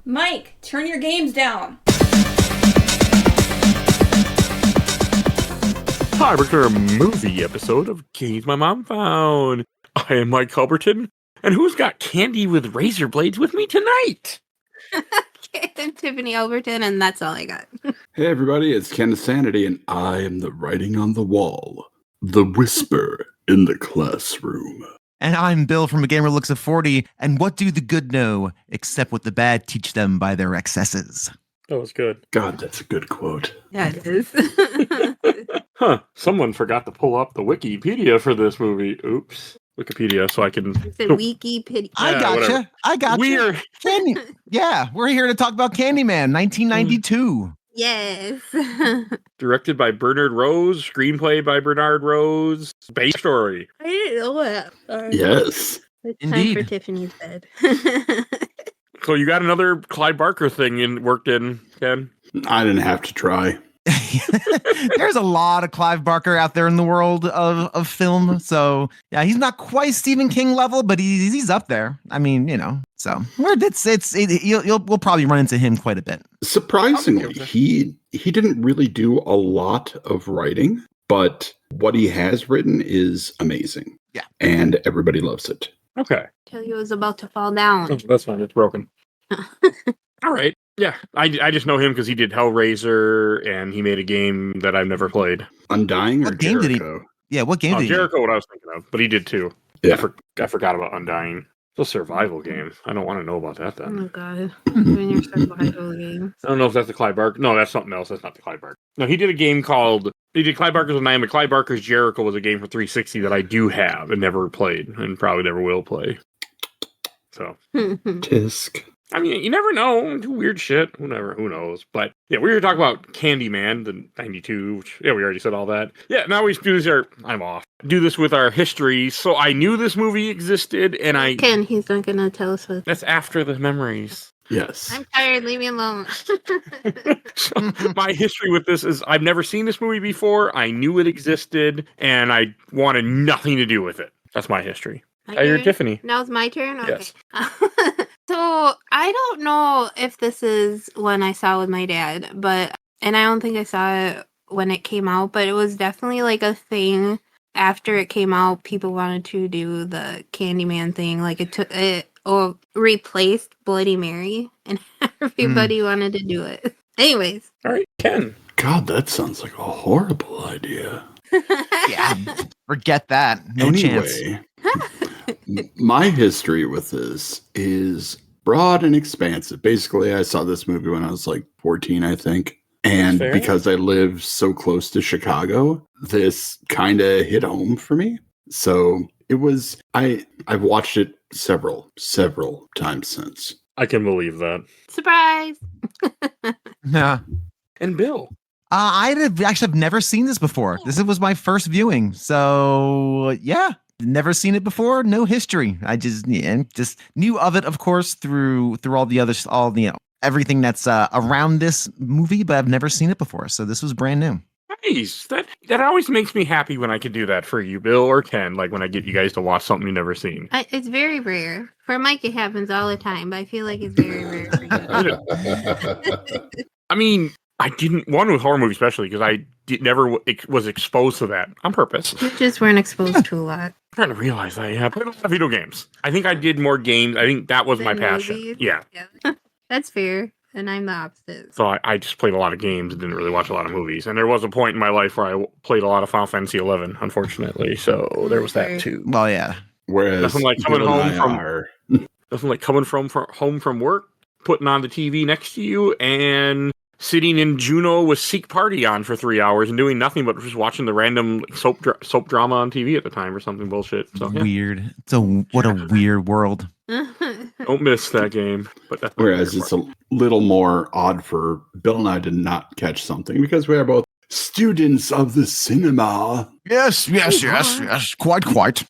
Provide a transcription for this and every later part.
Mike, turn your games down. Hi, we're to a movie episode of Games My Mom Found. I am Mike Albertin, and who's got candy with razor blades with me tonight? I'm Tiffany Albertin, and that's all I got. Hey everybody, it's Kenneth Sanity, and I am the writing on the wall, the whisper in the classroom. And I'm Bill from A Gamer Looks at 40, and what do the good know, except what the bad teach them by their excesses? That was good. God, that's a good quote. Yeah, it is. Huh, someone forgot to pull up the Wikipedia for this movie. Oops. Wikipedia, so I can... It's a Wikipedia. I gotcha. We're... Yeah, we're here to talk about Candyman, 1992. Yes. Directed by Bernard Rose, screenplay by Bernard Rose, base story. I didn't know that. Yes. It's Indeed. time for Tiffany's bed. So you got another Clyde Barker thing worked in, Ken? I didn't have to try. There's a lot of Clive Barker out there in the world of film. So yeah, he's not quite Stephen King level, but he's up there. I mean, you know, so we'll probably run into him quite a bit. Surprisingly, he didn't really do a lot of writing, but what he has written is amazing. Yeah. And everybody loves it. Okay. Till he was about to fall down. Oh, that's fine. It's broken. All right. Yeah. I just know him because he did Hellraiser and he made a game that I've never played. Undying or What game did he- Jericho? Yeah, what game did he? Jericho, what I was thinking of, but he did too. Yeah. I forgot about Undying. It's a survival game. I don't want to know about that Oh then. my god. Doing your survival game. I don't know if that's the Clyde Barker. No, that's something else. That's not the Clyde Barker. No, he did a game called... He did Clyde Barker's Undying, but Clyde Barker's Jericho was a game for 360 that I do have and never played and probably never will play. So... Tisk. I mean, you never know. Do weird shit. Who knows? But yeah, we were talking about Candyman, the 92. Which, yeah, we already said all that. Yeah, now we do this. I'm off. Do this with our history. So I knew this movie existed, and I... Ken, he's not gonna tell us what. That's after the memories. Yes. I'm tired, leave me alone. So my history with this is I've never seen this movie before. I knew it existed, and I wanted nothing to do with it. That's my history. You're Tiffany. Now it's my turn? Okay. Yes. So I don't know if this is one I saw with my dad, and I don't think I saw it when it came out, but it was definitely like a thing after it came out. People wanted to do the Candyman thing. Like it replaced Bloody Mary, and everybody wanted to do it. Anyways. All right, Ken. God, that sounds like a horrible idea. Yeah, forget that. No chance. My history with this is broad and expansive. Basically, I saw this movie when I was like 14, I think. And because I live so close to Chicago, this kind of hit home for me. So it was, I've watched it several times since. I can believe that. Surprise! Yeah. And Bill. I've never seen this before. This was my first viewing. So yeah. Never seen it before. No history. I just knew of it, of course, through all the others, everything that's around this movie, but I've never seen it before. So this was brand new. Nice. That always makes me happy when I can do that for you, Bill or Ken. Like when I get you guys to watch something you've never seen. It's very rare. For Mike, it happens all the time, but I feel like it's very rare for you. I mean, I didn't want with horror movies, especially because I never was exposed to that on purpose. You just weren't exposed to a lot. I'm trying to realize that. Yeah, I played a lot of video games. I think I did more games. I think that was my passion. Movies? Yeah. That's fair. And I'm the opposite. So I just played a lot of games and didn't really watch a lot of movies. And there was a point in my life where I played a lot of Final Fantasy 11, unfortunately. So there was that too. Well, yeah. Whereas nothing like coming home from work, putting on the TV next to you, and sitting in Juneau with Seek Party on for 3 hours and doing nothing but just watching the random soap drama on TV at the time or something bullshit. So, yeah. Weird. What a weird world. Don't miss that game. But that's whereas it's a little more odd for Bill and I to not catch something because we are both students of the cinema. Yes. Quite.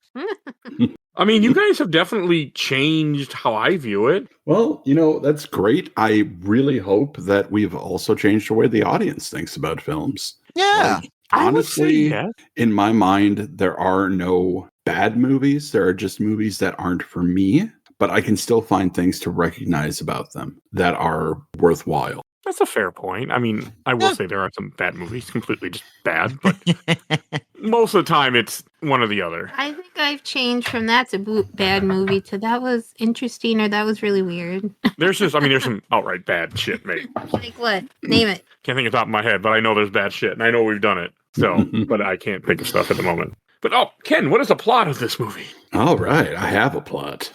I mean, you guys have definitely changed how I view it. Well, that's great. I really hope that we've also changed the way the audience thinks about films. Yeah. Honestly, in my mind, there are no bad movies. There are just movies that aren't for me. but I can still find things to recognize about them that are worthwhile. That's a fair point. I mean, I will say there are some bad movies, completely just bad, but most of the time it's one or the other. I think I've changed from that to bad movie to that was interesting or that was really weird. There's some outright bad shit, mate. Like what? Name it. Can't think of the top of my head, but I know there's bad shit, and I know we've done it. So, but I can't think of stuff at the moment. But Ken, what is the plot of this movie? All right, I have a plot.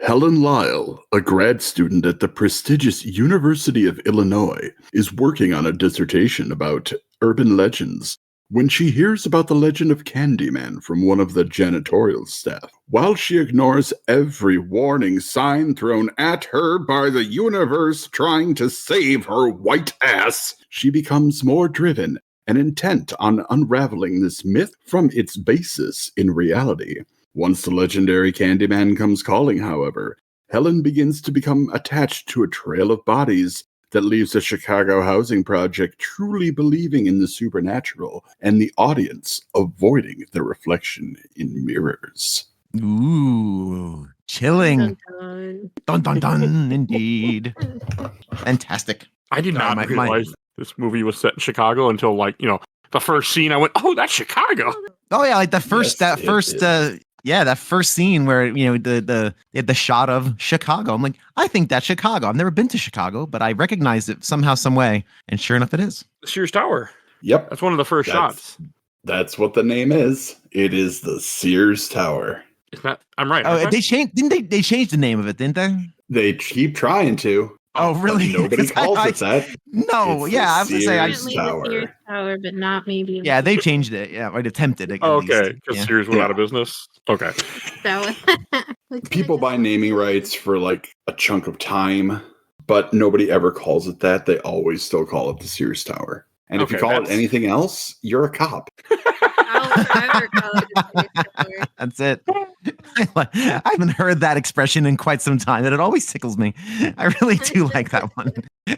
Helen Lyle, a grad student at the prestigious University of Illinois, is working on a dissertation about urban legends when she hears about the legend of Candyman from one of the janitorial staff. While she ignores every warning sign thrown at her by the universe trying to save her white ass, she becomes more driven and intent on unraveling this myth from its basis in reality. Once the legendary Candyman comes calling, however, Helen begins to become attached to a trail of bodies that leaves the Chicago housing project truly believing in the supernatural and the audience avoiding the reflection in mirrors. Ooh, chilling. Dun, Dun, dun, dun, indeed. Fantastic. I did not realize this movie was set in Chicago until the first scene. I went, "Oh, that's Chicago." Oh yeah, like that first scene where the shot of Chicago. I'm like, I think that's Chicago. I've never been to Chicago, but I recognized it somehow, some way, and sure enough, it is. The Sears Tower. Yep, that's one of the first shots. That's what the name is. It is the Sears Tower. Is that? I'm right. Oh, they changed. Didn't they? They changed the name of it, didn't they? They keep trying to. Oh, really? Nobody calls it that. No, It's yeah, I was the gonna say Sears Tower. Tower. Tower, but not maybe. Yeah, they changed it. Yeah, or attempted it. Okay, because Sears went out of business. Okay. People buy naming rights for like a chunk of time, but nobody ever calls it that. They always still call it the Sears Tower. And if you call it anything else, you're a cop. That's it. I haven't heard that expression in quite some time, and it always tickles me. I really do like that one.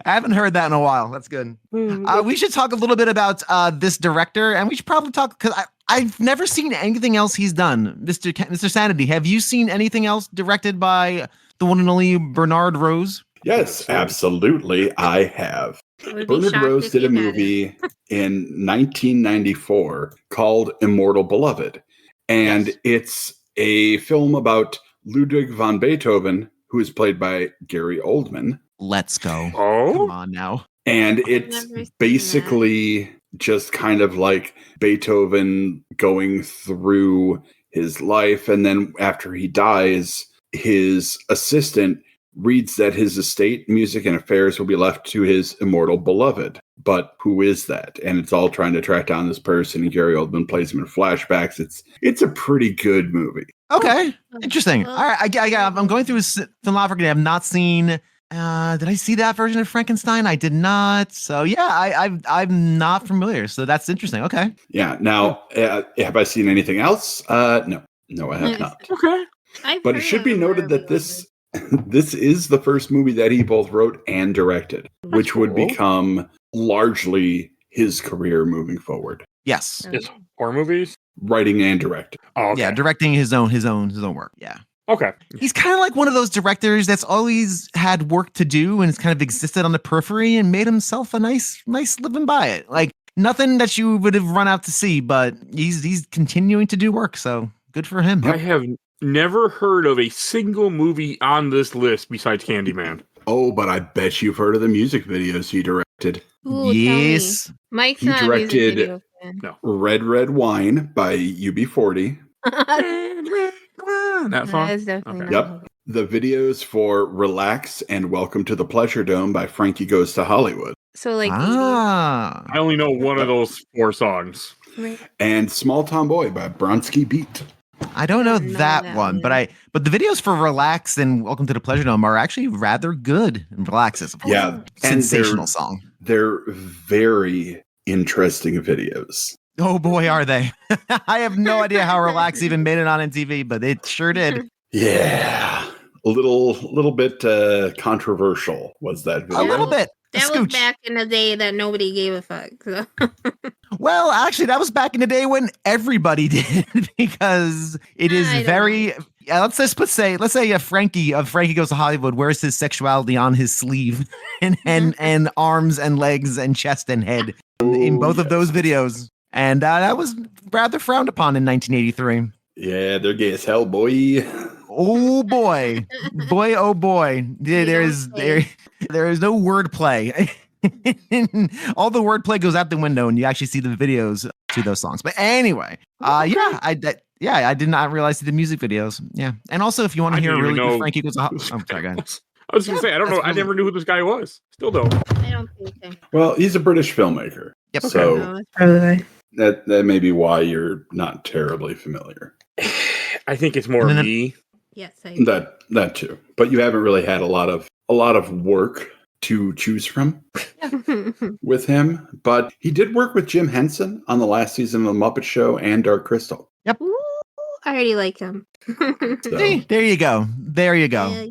I haven't heard that in a while. That's good. We should talk a little bit about this director, and we should probably talk because I've never seen anything else he's done. Mr. Sanity, have you seen anything else directed by the one and only Bernard Rose? Yes, absolutely. I have. Bernard Rose did a movie in 1994 called Immortal Beloved. And it's a film about Ludwig van Beethoven, who is played by Gary Oldman. Let's go. Oh, come on now. And it's basically just kind of like Beethoven going through his life. And then after he dies, his assistant reads that his estate, music, and affairs will be left to his immortal beloved. But who is that? And it's all trying to track down this person, and Gary Oldman plays him in flashbacks. It's a pretty good movie. Okay, interesting. All right, I'm going through his filmography. I've not seen. Did I see that version of Frankenstein? I did not. So yeah, I'm not familiar. So that's interesting. Okay. Yeah. Now, have I seen anything else? No, I have not. Okay. But it should be noted that this is the first movie that he both wrote and directed, which would become largely his career moving forward. Yes. His horror movies? Writing and directing. Oh, okay. Yeah, directing his own work. Yeah. Okay. He's kind of like one of those directors that's always had work to do and has kind of existed on the periphery and made himself a nice living by it. Like nothing that you would have run out to see, but he's continuing to do work. So good for him. I have never heard of a single movie on this list besides Candyman. Oh, but I bet you've heard of the music videos he directed. Ooh, yes. Mike's he not directed a music video fan. Red Red Wine by UB40. That song? That is definitely not Yep. The videos for Relax and Welcome to the Pleasure Dome by Frankie Goes to Hollywood. So like I only know one of those 4 songs. And Small Town Boy by Bronski Beat. I don't know that one, but the videos for Relax and Welcome to the Pleasure Dome are actually rather good. And Relax is a sensational song. They're very interesting videos. Oh boy, are they. I have no idea how Relax even made it on MTV, but it sure did. Yeah. A little bit controversial was that video. A little bit. That was back in the day that nobody gave a fuck. So. Well, actually, that was back in the day when everybody did, because it is very, Yeah, let's say Frankie Goes to Hollywood wears his sexuality on his sleeve and arms and legs and chest and head in both of those videos. And that was rather frowned upon in 1983. Yeah, they're gay as hell, boy. Oh boy. Oh boy. There is no wordplay. All the wordplay goes out the window and you actually see the videos to those songs. But anyway, I did not realize he did music videos. Yeah. And also if you want to hear a really good Frankie Goes to Hollywood. Sorry, go ahead. I was gonna say, I don't know. I never knew who this guy was. Still don't. I don't think so. Well, he's a British filmmaker. Yep. So No, probably. that may be why you're not terribly familiar. I think it's more me. Yes, I That too. But you haven't really had a lot of work to choose from with him. But he did work with Jim Henson on the last season of The Muppet Show and Dark Crystal. Yep. Ooh, I already like him. So, There you go. Yeah.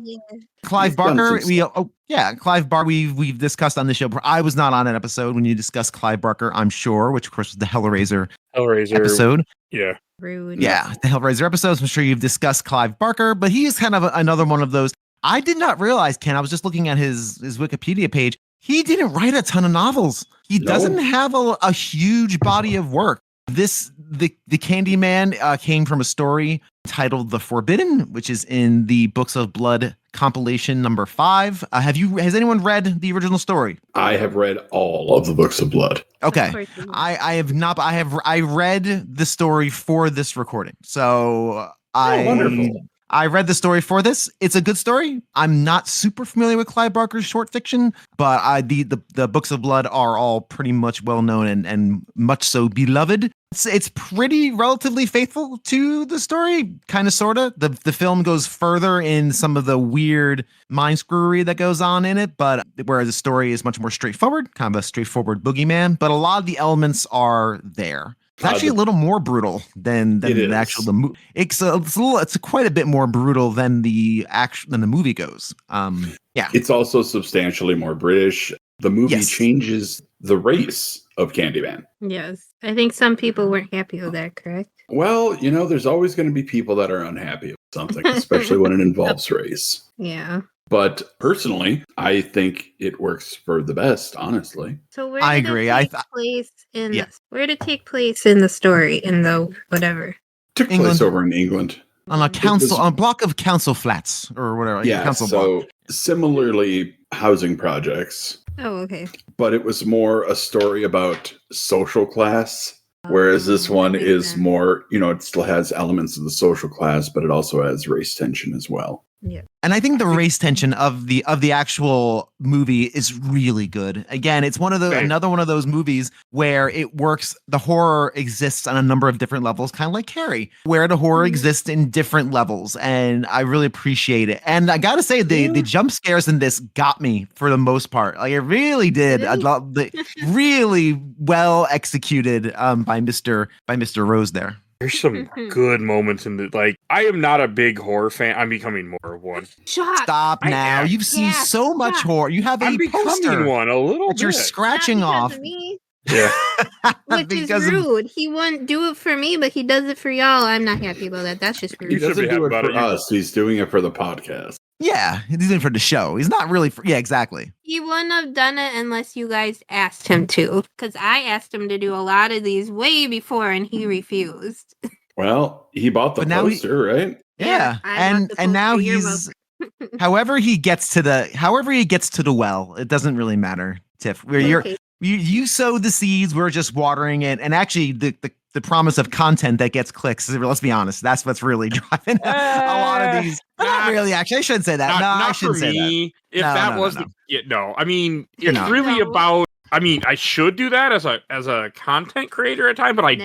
Clive He's done Barker. some Clive Barker. We've discussed on the show. I was not on an episode when you discussed Clive Barker, I'm sure, which of course was the Hellraiser episode. Yeah. Rude. Yeah, the Hellraiser episodes. I'm sure you've discussed Clive Barker, but he is kind of another one of those. I did not realize, Ken. I was just looking at his Wikipedia page. He didn't write a ton of novels. He doesn't have a huge body of work. The Candyman came from a story titled The Forbidden, which is in the Books of Blood compilation number 5. Has anyone read the original story? I have read all of the Books of Blood. Okay. I have not. I read the story for this recording. So wonderful. I read the story for this. It's a good story. I'm not super familiar with Clive Barker's short fiction, but the Books of Blood are all pretty much well known and much so beloved. It's pretty relatively faithful to the story, kind of sorta. The film goes further in some of the weird mind screwery that goes on in it, but whereas the story is much more straightforward, kind of a straightforward boogeyman, but a lot of the elements are there. It's actually a little more brutal than the actual the movie. It's quite a bit more brutal than the movie goes. Yeah. It's also substantially more British. The movie changes the race of Candyman. Yes. I think some people weren't happy with that, correct? Well, there's always going to be people that are unhappy with something, especially when it involves race. Yeah. But personally, I think it works for the best, honestly. So where I did agree. where did it take place in the story, in the whatever? Took England. place over in England. On a block of council flats or whatever. Yeah, council so block. Similarly, housing projects. Oh, okay. But it was more a story about social class, whereas this one is more, it still has elements of the social class, but it also has race tension as well. Yeah. And I think the race tension of the actual movie is really good. Again, it's another one of those movies where it works. The horror exists on a number of different levels, kind of like Carrie, where the horror exists in different levels, and I really appreciate it. And I gotta say, the jump scares in this got me for the most part. Like it really did. I love really well executed by Mr. Rose there. There's some good moments in the I am not a big horror fan. I'm becoming more of one. Stop now. You've seen so much horror. You have I'm a becoming poster one a little that bit. you're scratching off. Yeah. Which is rude. He wouldn't do it for me, but he does it for y'all. I'm not happy about that. That's just rude. He doesn't do it happy for us. He's doing it for the podcast. Yeah, he's doing it for the show. He's not really yeah, exactly. He wouldn't have done it unless you guys asked him to. Because I asked him to do a lot of these way before and he refused. Well, he bought the poster, right? Yeah. And now he's however he gets to the well, it doesn't really matter, Tiff. You sow the seeds, we're just watering it. And actually the promise of content that gets clicks, let's be honest, that's what's really driving a lot of these. Not really, actually. I shouldn't say that. I shouldn't say that. If that was I mean, it's really about I should do that as a content creator at times, but I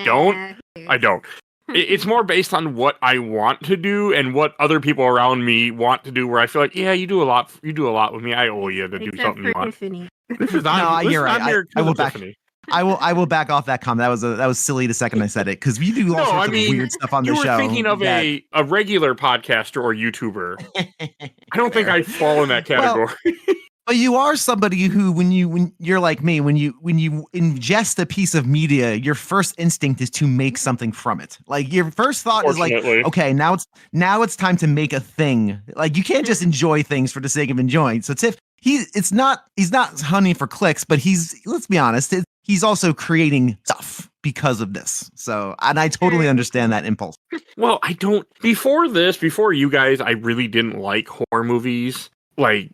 don't. It's more based on what I want to do and what other people around me want to do. Where I feel like, yeah, you do a lot with me. I owe you to do something you want. Tiffany. This is not. You're right. I will back. Tiffany. I will back off that comment. That was silly the second I said it because we do all sorts of weird stuff on the show. You were thinking of a regular podcaster or YouTuber. I don't think I fall in that category. But you are somebody who, when you're like me, when you ingest a piece of media, your first instinct is to make something from it. Like your first thought is like, okay, now it's time to make a thing. Like you can't just enjoy things for the sake of enjoying. So Tiff, he's not hunting for clicks, but let's be honest, he's also creating stuff because of this. So, and I totally understand that impulse. Well, before you guys, I really didn't like horror movies. Like,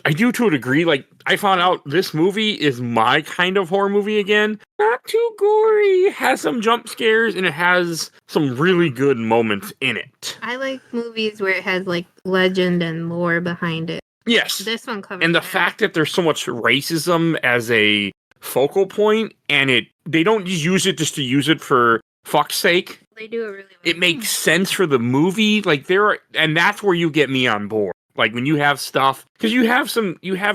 I do to a degree. Like, I found out this movie is my kind of horror movie again. Not too gory, has some jump scares, and it has some really good moments in it. I like movies where it has, like, legend and lore behind it. Yes. This one covers And the that. fact that there's so much racism as a focal point, and they don't just use it just to use it for fuck's sake. They do it really well. It makes sense for the movie. Like, and that's where you get me on board. Like when you have stuff, because you have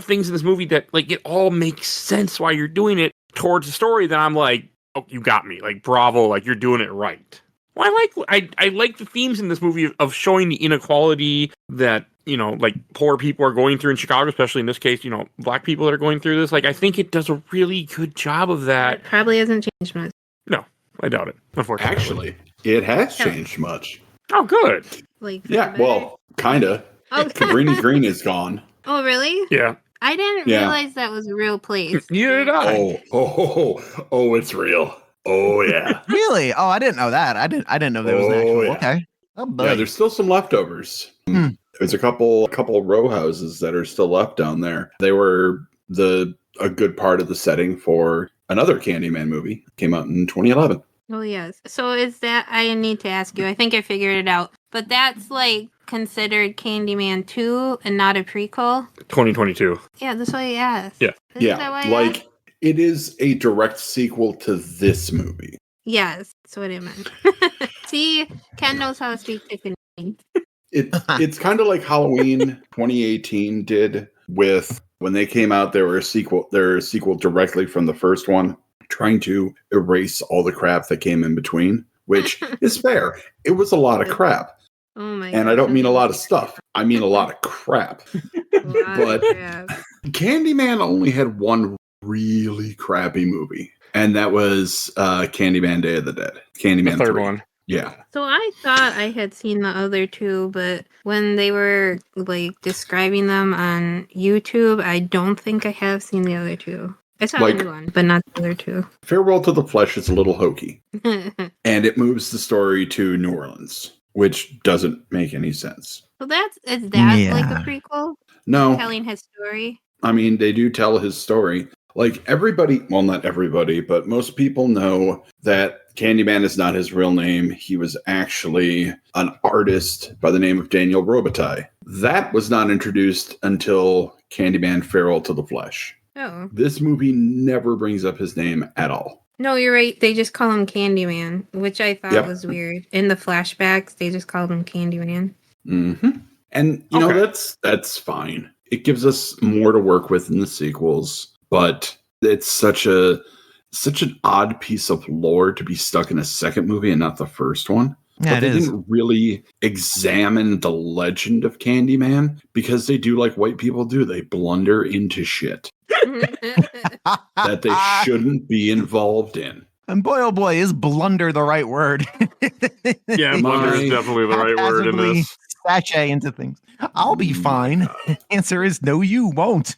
things in this movie that like it all makes sense while you're doing it towards the story. Then I'm like, oh, you got me. Like bravo, like you're doing it right. Well, I like the themes in this movie of showing the inequality that like poor people are going through in Chicago, especially in this case, black people that are going through this. Like I think it does a really good job of that. It probably hasn't changed much. No, I doubt it. Unfortunately, Actually, it has changed much. Oh, good. Like Yeah, well, kinda. Oh. Cabrini Green is gone. Oh, really? Yeah. I didn't realize that was a real place. Neither did I. Oh, it's real. Oh yeah. Really? Oh, I didn't know that. I didn't know there was an actual. Yeah. Okay. Oh, Yeah, buddy. there's still some leftovers. Hmm. There's a couple row houses that are still left down there. They were a good part of the setting for another Candyman movie. Came out in 2011. Oh, yes. So is that, I need to ask you, I think I figured it out, but that's like considered Candyman 2 and not a prequel? 2022. Yeah, that's why I asked. Yeah. Isn't that why I Like asked? it is a direct sequel to this movie. Yes, that's what I meant. See, Ken knows how to speak Tiffany. It's kind of like Halloween 2018 did with when they came out. They're a sequel directly from the first one, trying to erase all the crap that came in between, which is fair. It was a lot of crap. Oh my And I don't mean a lot of stuff. I mean a lot of crap. But Candyman only had one really crappy movie, and that was Candyman Day of the Dead. Candyman The third 3. one. Yeah. So I thought I had seen the other two, but when they were like describing them on YouTube, I don't think I have seen the other two. I saw the new one, but not the other two. Farewell to the Flesh is a little hokey, and it moves the story to New Orleans, which doesn't make any sense. So is that like a prequel? No. Telling his story? I mean, they do tell his story. Like everybody, well, not everybody, but most people know that Candyman is not his real name. He was actually an artist by the name of Daniel Robitaille. That was not introduced until Candyman Farewell to the Flesh. Oh. This movie never brings up his name at all. No, you're right. They just call him Candyman, which I thought was weird. In the flashbacks, they just called him Candyman. Mm-hmm. And, you know, that's fine. It gives us more to work with in the sequels, but it's such an odd piece of lore to be stuck in a second movie and not the first one. Yeah, but they didn't really examine the legend of Candyman because they do like white people do. They blunder into shit that they shouldn't be involved in. And boy, oh boy, is blunder the right word? Yeah, blunder is definitely the right word in this. Sachet into things. I'll be fine. Answer is no, you won't.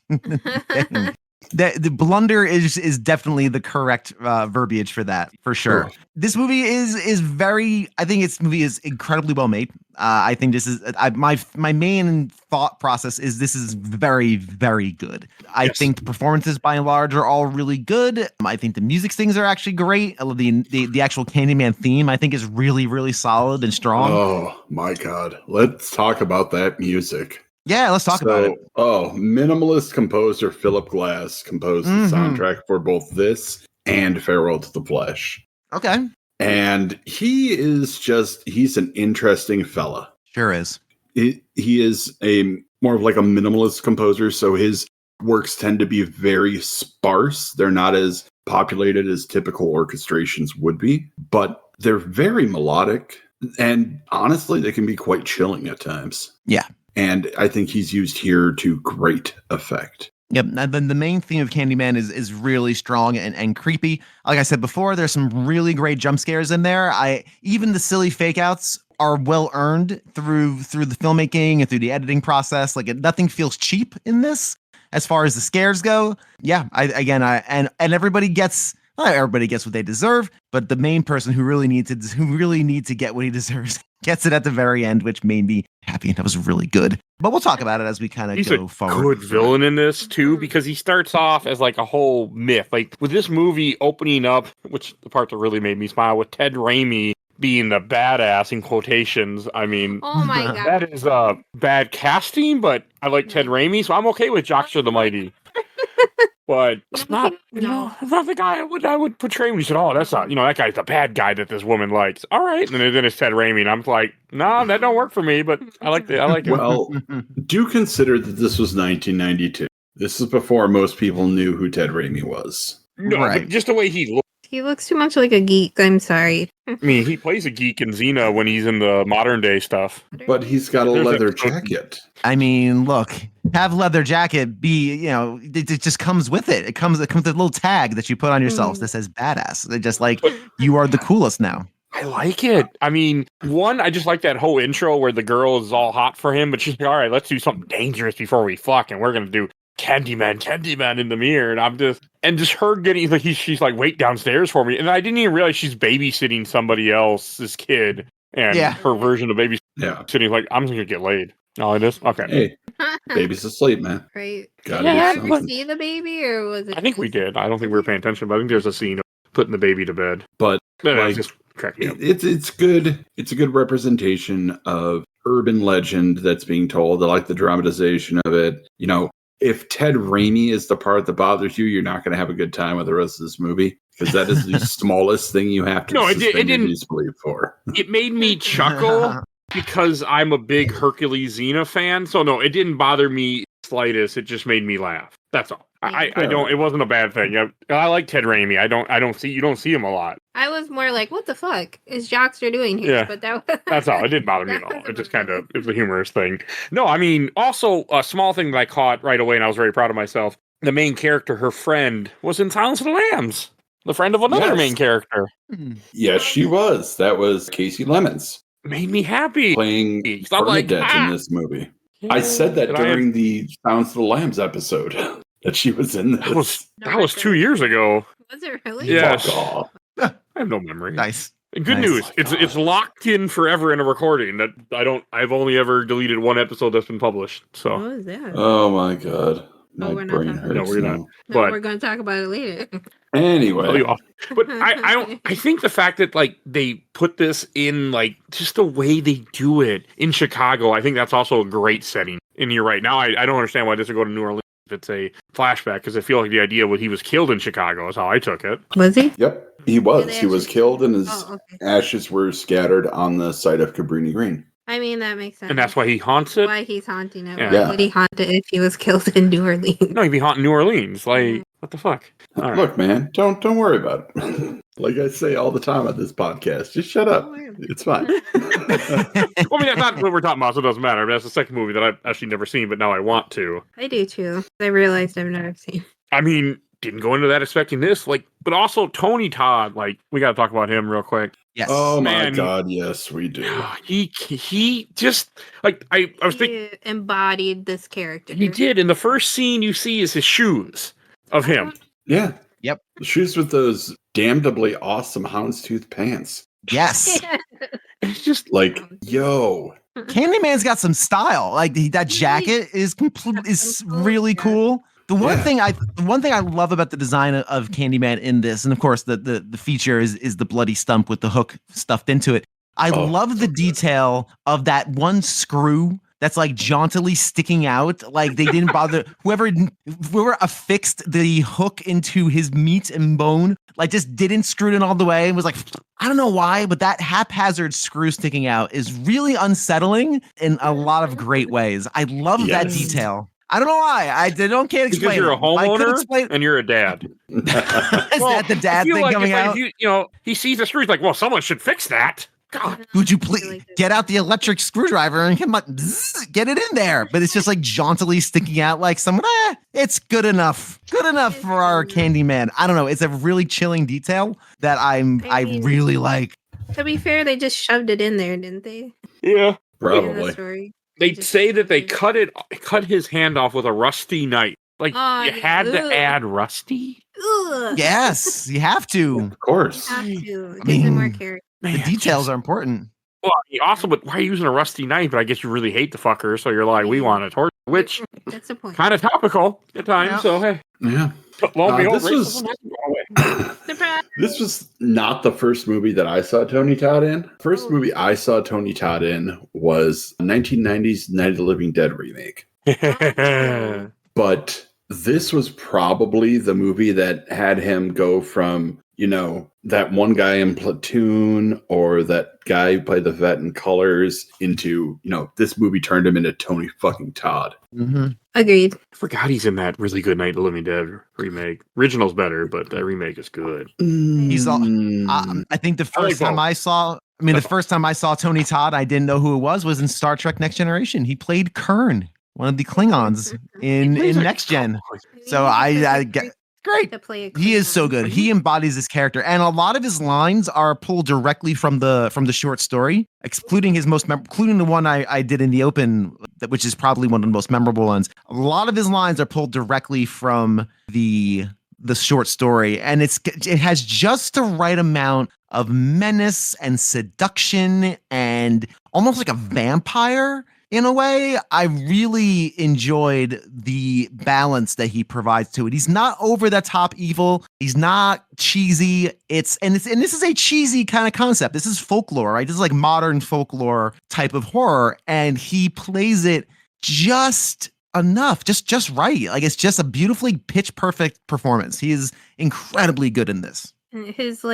The blunder is definitely the correct verbiage for that, for sure. Sure. This movie is very. I think this movie is incredibly well made. I think this is my main thought process is this is very, very good. I think the performances by and large are all really good. I think the music things are actually great. I love the actual Candyman theme. I think is really, really solid and strong. Oh my God. Let's talk about that music. Yeah, let's talk about it. Oh, minimalist composer Philip Glass composed the soundtrack for both this and Farewell to the Flesh. Okay. And he's an interesting fella. Sure is. He is more of like a minimalist composer, so his works tend to be very sparse. They're not as populated as typical orchestrations would be, but they're very melodic. And honestly, they can be quite chilling at times. Yeah. And I think he's used here to great effect. Yep. And then the main theme of Candyman is really strong and creepy. Like I said before, there's some really great jump scares in there. Even the silly fake outs are well earned through the filmmaking and through the editing process. Like nothing feels cheap in this as far as the scares go. Yeah. And everybody gets. Not everybody gets what they deserve, but the main person who really needs to get what he deserves gets it at the very end, which made me happy, and that was really good. But we'll talk about it as we kind of go forward. He's a good villain in this too, because he starts off as like a whole myth. Like with this movie opening up, which the part that really made me smile, with Ted Raimi being the badass in quotations. I mean, oh my god, that is bad casting, but I like Ted Raimi, so I'm okay with Joxer the Mighty. But it's not, it's not the guy I would portray when he said, "Oh, that's not, that guy's the bad guy that this woman likes." All right, and then it's Ted Raimi, and I'm like, no, that don't work for me. But I like it. Well, do consider that this was 1992. This is before most people knew who Ted Raimi was. No, right. But just the way he looks. He looks too much like a geek. I'm sorry. I mean, he plays a geek in Xena when he's in the modern day stuff. But he's got a leather jacket. I mean, look, have leather jacket be, it just comes with it. It comes with a little tag that you put on yourself that says badass. They're just like, you are the coolest now. I like it. I mean, I just like that whole intro where the girl is all hot for him, but she's like, all right, let's do something dangerous before we fuck, and we're going to do Candyman in the mirror, and just her getting like she's like, wait downstairs for me, and I didn't even realize she's babysitting somebody else's kid, and her version of babysitting like, I'm just gonna get laid. Oh, it is? Okay. Hey, baby's asleep, man. Right. Did we see the baby, or was it? I think we did. I don't think we were paying attention, but I think there's a scene of putting the baby to bed. But like, just cracked me up. It's good. It's a good representation of urban legend that's being told. I like the dramatization of it. If Ted Raimi is the part that bothers you, you're not going to have a good time with the rest of this movie, because that is the smallest thing you have to suspend your disbelief for. It made me chuckle because I'm a big Hercules Xena fan. So no, it didn't bother me slightest. It just made me laugh. That's all. I don't. It wasn't a bad thing. I like Ted Raimi. You don't see him a lot. I was more like, what the fuck is Joxer doing here? Yeah, but that's all. It didn't bother me at all. It just it was a humorous thing. No, I mean, also a small thing that I caught right away, and I was very proud of myself. The main character, her friend, was in Silence of the Lambs. The friend of another main character. Yes, she was. That was Casey Lemons. Made me happy. Playing Bernadette in this movie. Yeah. I said that during the Silence of the Lambs episode. That she was in this. That was 2 years ago. Was it really? Yes. I have no memory. Nice. Good news. It's locked in forever in a recording that I've only ever deleted one episode that's been published. So. What was that? Oh my god. My brain hurts. No, we're not. But we're going to talk about it later. Anyway. But I think the fact that like they put this in like just the way they do it in Chicago, I think that's also a great setting. And you're right. Now I don't understand why this would go to New Orleans. It's a flashback, because I feel like the idea was he was killed in Chicago is how I took it. Was he? Yep, he was. He was killed, and his ashes were scattered on the site of Cabrini Green. I mean, that makes sense. And that's why he haunts it? Why he's haunting it. Yeah. Why would he haunt it if he was killed in New Orleans? No, he'd be haunting New Orleans. Like, what the fuck? All Look, man, don't worry about it. Like I say all the time on this podcast, just shut up. It's fine. I mean, that's not what we're talking about, so it doesn't matter. But that's the second movie that I've actually never seen, but now I want to. I do, too. I realized I've never seen. I mean, didn't go into that expecting this, but also Tony Todd, we got to talk about him real quick. Yes. Oh my God, yes, we do. He just I was thinking, embodied this character. He did. And the first scene you see is his shoes of him. Yeah. Yep. The shoes with those damnably awesome houndstooth pants. Yes. It's just like, yo. Candyman's got some style. Like that jacket is really cool. The one thing I love about the design of Candyman in this, and of course the feature is the bloody stump with the hook stuffed into it. I love the detail of that one screw that's like jauntily sticking out. Like they didn't bother whoever affixed the hook into his meat and bone, like just didn't screw it in all the way and was like, I don't know why, but that haphazard screw sticking out is really unsettling in a lot of great ways. I love that detail. I don't know why. I can't explain. Because you're a homeowner and you're a dad. Is that the dad thing coming out? He sees the screw, he's like, well, someone should fix that. God, would you please get out the electric screwdriver and come on, get it in there? But it's just like jauntily sticking out like someone, it's good enough. Good enough for our Candyman. I don't know. It's a really chilling detail that I really like. To be fair, they just shoved it in there, didn't they? Yeah, probably. They say that they cut his hand off with a rusty knife. Like, you had to add rusty? Ugh. Yes, you have to. Of course. You have to. I Give mean, them more character. The details are important. Well, also, but why are you using a rusty knife? But I guess you really hate the fucker, so you're like, we want a torch, which That's the point. kind of topical at times. Yeah. So hey, Yeah. lo and behold, This was not the first movie that I saw Tony Todd in. First movie I saw Tony Todd in was 1990's Night of the Living Dead remake. But this was probably the movie that had him go from, that one guy in Platoon or that guy who played the vet in Colors into, this movie turned him into Tony fucking Todd. Mm-hmm. Agreed. I forgot he's in that really good Night of the Living Dead remake. Original's better, but that remake is good. He's all. I think the first time I saw Tony Todd, I didn't know who it was in Star Trek Next Generation. He played Kern, one of the Klingons in Next Gen. So I get great. He is so good. He embodies this character, and a lot of his lines are pulled directly from the short story, including the one I did in the open, which is probably one of the most memorable ones. A lot of his lines are pulled directly from the short story, and it has just the right amount of menace and seduction and almost like a vampire. In a way, I really enjoyed the balance that he provides to it. He's not over the top evil. He's not cheesy. And this is a cheesy kind of concept. This is folklore, right? This is like modern folklore type of horror, and he plays it just enough, just right. Like, it's just a beautifully pitch perfect performance. He is incredibly good in this. His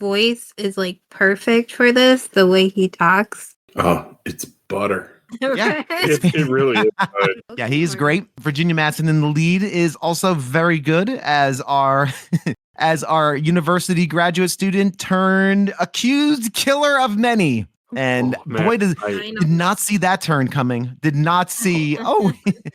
voice is perfect for this. The way he talks. Oh, it's butter. Yeah, it really is good. Yeah, he's great. Virginia Madsen in the lead is also very good as our university graduate student turned accused killer of many. And did not see that turn coming. Did not see.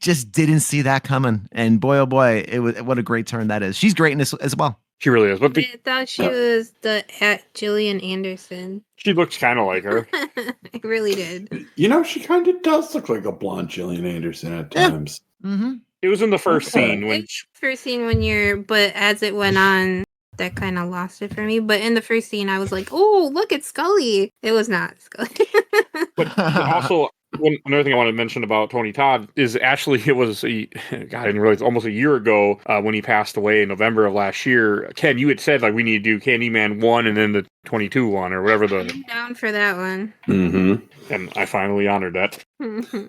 Just didn't see that coming. And boy, oh boy, what a great turn that is. She's great in this as well. She really is. But I thought she was at Gillian Anderson. She looks kind of like her. I really did. She kind of does look like a blonde Gillian Anderson at times. Mm-hmm. It was in the first scene but as it went on, that kind of lost it for me. But in the first scene, I was like, "Oh, look, it's Scully." It was not Scully. but also, another thing I want to mention about Tony Todd is actually I didn't realize almost a year ago when he passed away in November of last year. Ken, you had said we need to do Candyman 1 and then the 22 one or whatever I'm down for that one. Mm-hmm. And I finally honored that.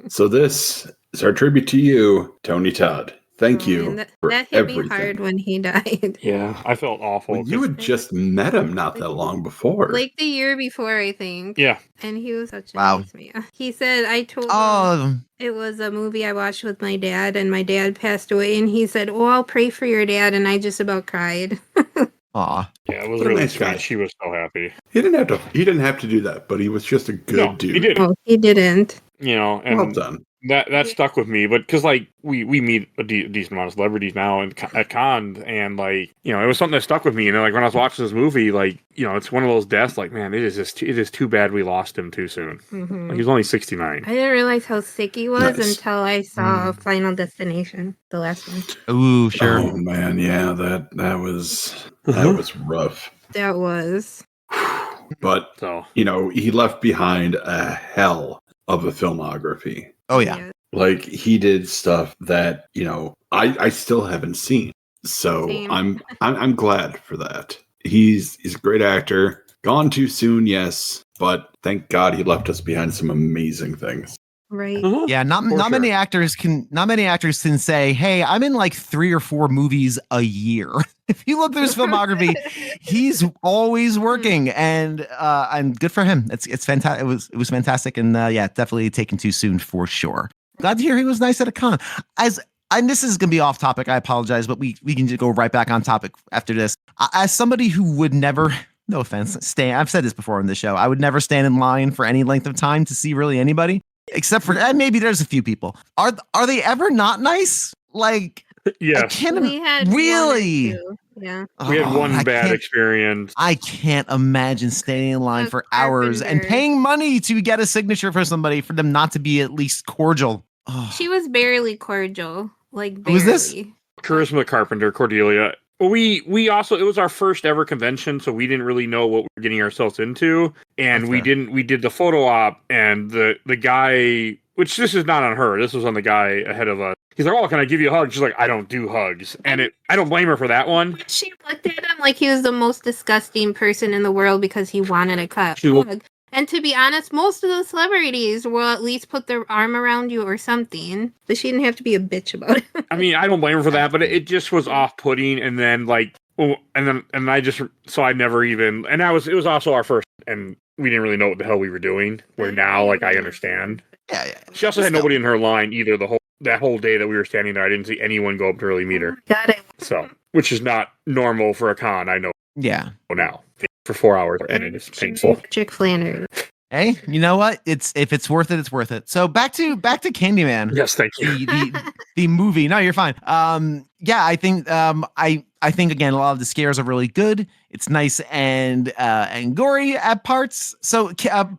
So this is our tribute to you, Tony Todd. Thank you. That hit me hard when he died. Yeah, I felt awful. Well, you had just met him not that long before. The year before, I think. Yeah. And he was such a nice man. He said, I told him it was a movie I watched with my dad, and my dad passed away, and he said, I'll pray for your dad, and I just about cried. Aw. Yeah, it was really sweet. She was so happy. He didn't have to do that, but he was just a good dude. He didn't. Oh, he didn't. And well done. That stuck with me, but because we meet a decent amount of celebrities now at cons, and it was something that stuck with me. And when I was watching this movie, it's one of those deaths. Man, it is too bad we lost him too soon. Mm-hmm. He was only 69. I didn't realize how sick he was until I saw Final Destination, the last one. Ooh, sure. Oh man, yeah, that was rough. That was. But he left behind a hell of a filmography. Oh yeah. He did stuff that, I still haven't seen. So Same. I'm glad for that. He's a great actor. Gone too soon, yes, but thank God he left us behind some amazing things. Right. Yeah, not many actors can say, "Hey, I'm in 3 or 4 movies a year." If you look through his filmography, he's always working, and good for him. It's fantastic. It was fantastic, and definitely taken too soon for sure. Glad to hear he was nice at a con. And this is gonna be off topic. I apologize, but we can just go right back on topic after this. As somebody who would never no offense, I've said this before on the show. I would never stand in line for any length of time to see really anybody, except for maybe there's a few people. Are they ever not nice? Like, yes, we had really. One or two. Yeah, we had one bad experience. I can't imagine standing in line for hours and paying money to get a signature for somebody for them not to be at least cordial. Oh. She was barely cordial. Like, barely. Who's this? Charisma Carpenter, Cordelia. We also, it was our first ever convention, so we didn't really know what we were getting ourselves into, and we did the photo op, and the guy, which this is not on her, this was on the guy ahead of us. He's like, "Oh, can I give you a hug?" She's like, "I don't do hugs," and I don't blame her for that one. She looked at him like he was the most disgusting person in the world because he wanted a hug. And to be honest, most of those celebrities will at least put their arm around you or something. But she didn't have to be a bitch about it. I mean, I don't blame her for that, but it just was off-putting. And then I never even. And it was also our first, and we didn't really know what the hell we were doing. Where now, like, I understand. Yeah. She also had nobody in her line either. That whole day that we were standing there, I didn't see anyone go up to really meet her. Got it. So, which is not normal for a con. I know. Yeah. Now. For 4 hours, and it is painful. Chick Flannery. Hey, you know what? If it's worth it, it's worth it. So back to Candyman. Yes, thank you. The movie. No, you're fine. Yeah, I think I think again a lot of the scares are really good. It's nice and gory at parts. So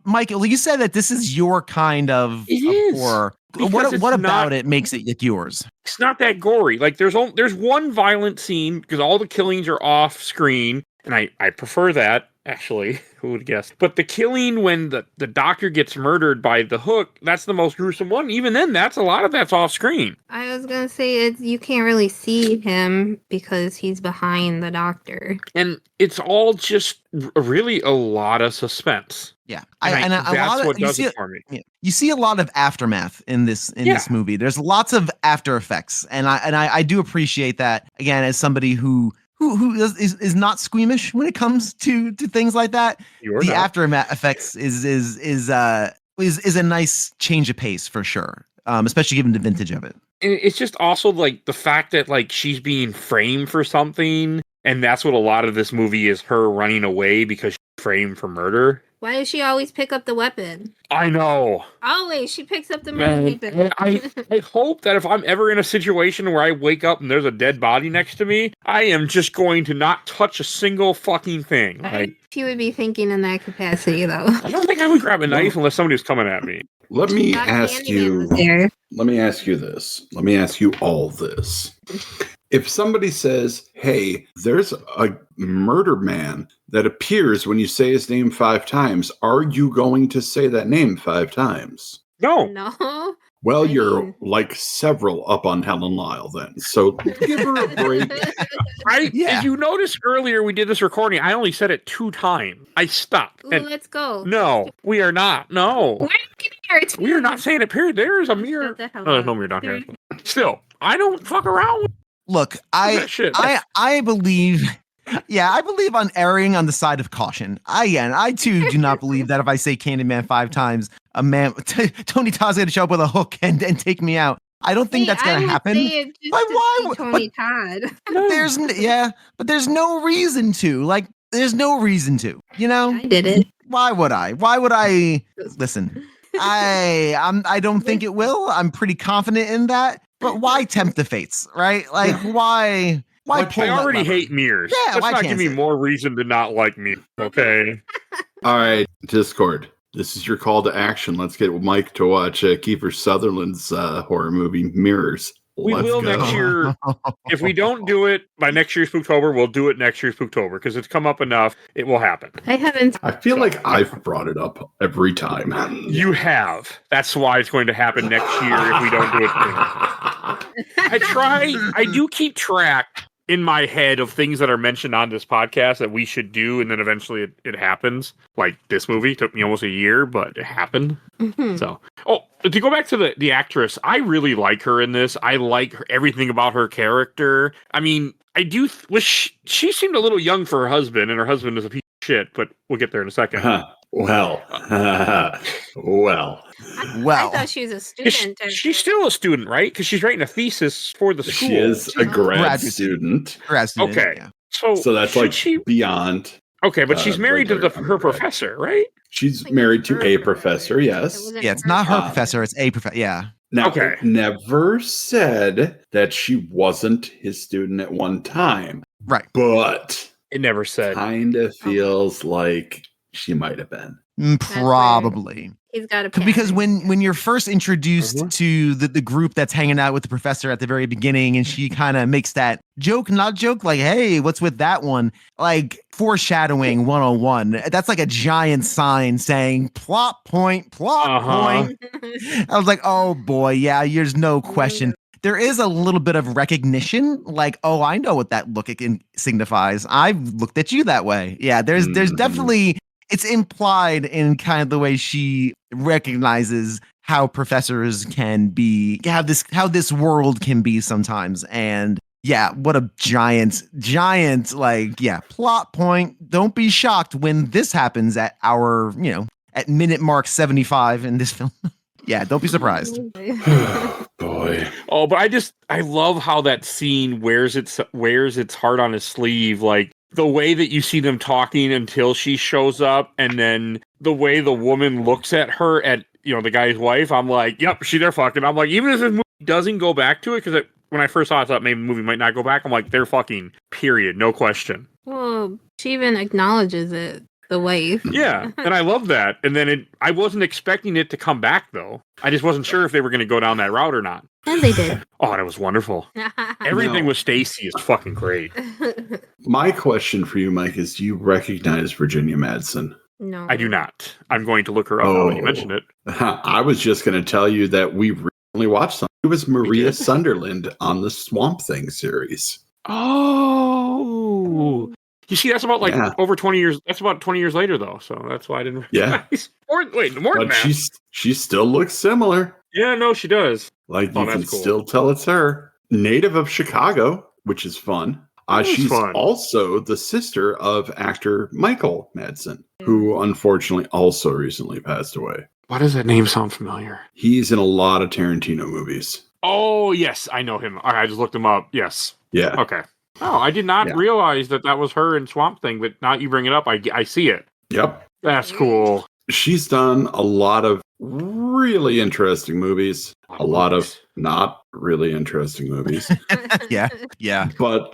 Michael, you said that this is your kind of horror. What about it makes it like yours? It's not that gory. Like there's one violent scene because all the killings are off screen. And I prefer that, actually. Who would guess? But the killing when the doctor gets murdered by the hook, that's the most gruesome one. Even then, that's off screen. I was going to say, you can't really see him because he's behind the doctor. And it's all just really a lot of suspense. Yeah. That's what does it for me. Yeah. You see a lot of aftermath in this movie. There's lots of after effects. And I do appreciate that, again, as somebody who is not squeamish when it comes to things like that. The aftermath effects is a nice change of pace for sure, especially given the vintage of it. And it's just also like the fact that like she's being framed for something, and that's what a lot of this movie is, her running away because she's framed for murder. Why does she always pick up the weapon? I know. Always. She picks up the weapon. I hope that if I'm ever in a situation where I wake up and there's a dead body next to me, I am just going to not touch a single fucking thing. She would be thinking in that capacity, though. I don't think I would grab a knife unless somebody was coming at me. Let me ask you this. Let me ask you all this. If somebody says, "Hey, there's a murder man that appears when you say his name 5 times," are you going to say that name 5 times? No. Well, you're like several up on Helen Lyle then. So give her a break. If you noticed earlier we did this recording, I only said it 2 times. I stopped. Ooh, let's go. No, we are not. No. We are not saying it, period. There is a mirror. No, there's no mirror down here. Still, I don't fuck around with Look, I believe on erring on the side of caution. I too do not believe that if I say Candyman 5 times, a man, Tony Todd's going to show up with a hook and take me out. I don't think that's going to happen. Why? Tony Todd. But there's no reason to. Like, there's no reason to. You know, I did it. Why would I? Listen, I don't think it will. I'm pretty confident in that. But why tempt the fates, right? Like, why I already hate mirrors. Yeah, let's not give me more reason to not like me, okay? All right, Discord. This is your call to action. Let's get Mike to watch Kiefer Sutherland's horror movie, Mirrors. We will next year. If we don't do it by next year's Spooktober, we'll do it next year's Spooktober because it's come up enough. It will happen. I feel like I've brought it up every time. You have. That's why it's going to happen next year if we don't do it. I do keep track in my head of things that are mentioned on this podcast that we should do, and then eventually it happens. Like this movie took me almost a year, but it happened. Mm-hmm. So, to go back to the actress, I really like her in this. I like everything about her character. I mean, I do wish she seemed a little young for her husband, and her husband is a piece of shit. But we'll get there in a second. Well. I thought she was a student. She's still a student, right? Because she's writing a thesis for the school. She is a grad student. Grad student. Okay. Yeah. So that's like beyond Okay, but she's married to regular her undergrad. professor, right? She's Like married to her a professor. professor, yes. It wasn't Yeah, it's not her Uh, professor, it's a professor. Yeah. Now, Okay. it never said that she wasn't his student at one time, Right. but It never said. kind of feels like she might have been. Probably. He's got a Because pattern. when you're first introduced Mhm. to the group that's hanging out with the professor at the very beginning, and she kind of makes that joke, not joke, like, hey, what's with that one? Like foreshadowing 101. That's like a giant sign saying plot point, plot point. I was like, oh boy, yeah, there's no question. There is a little bit of recognition, like, oh, I know what that look signifies. I've looked at you that way. Yeah, there's Mhm. definitely, it's implied in kind of the way she recognizes how professors can be, how this world can be sometimes. And yeah, what a giant, like, yeah, plot point. Don't be shocked when this happens at our, at minute mark 75 in this film. Yeah, don't be surprised. Boy. Oh, but I love how that scene wears its heart on his sleeve. Like the way that you see them talking until she shows up, and then the way the woman looks at her, at the guy's wife. I'm like, yep, they're fucking. I'm like, even if this movie doesn't go back to it, because when I first saw it, I thought maybe the movie might not go back. I'm like, they're fucking. Period. No question. Well, she even acknowledges it. The wife. Yeah, and I love that. And then I wasn't expecting it to come back, though. I just wasn't sure if they were going to go down that route or not. And they did. Oh, that was wonderful. Everything with Stacy is fucking great. My question for you, Mike, is do you recognize Virginia Madsen? No. I do not. I'm going to look her up now that you mentioned it. I was just going to tell you that we recently watched something. It was Maria Sunderland on the Swamp Thing series. Oh. You see, that's about over 20 years. That's about 20 years later, though. So that's why I didn't recognize. Yeah. More than that. She still looks similar. Yeah, no, she does. Like you can still tell it's her. Native of Chicago, which is fun. She's also the sister of actor Michael Madsen, who unfortunately also recently passed away. Why does that name sound familiar? He's in a lot of Tarantino movies. Oh, yes, I know him. I just looked him up. Yes. Yeah. Okay. Oh, I did not realize that was her in Swamp Thing, but now you bring it up, I see it. Yep. That's cool. She's done a lot of really interesting movies, a lot of not really interesting movies. Yeah. But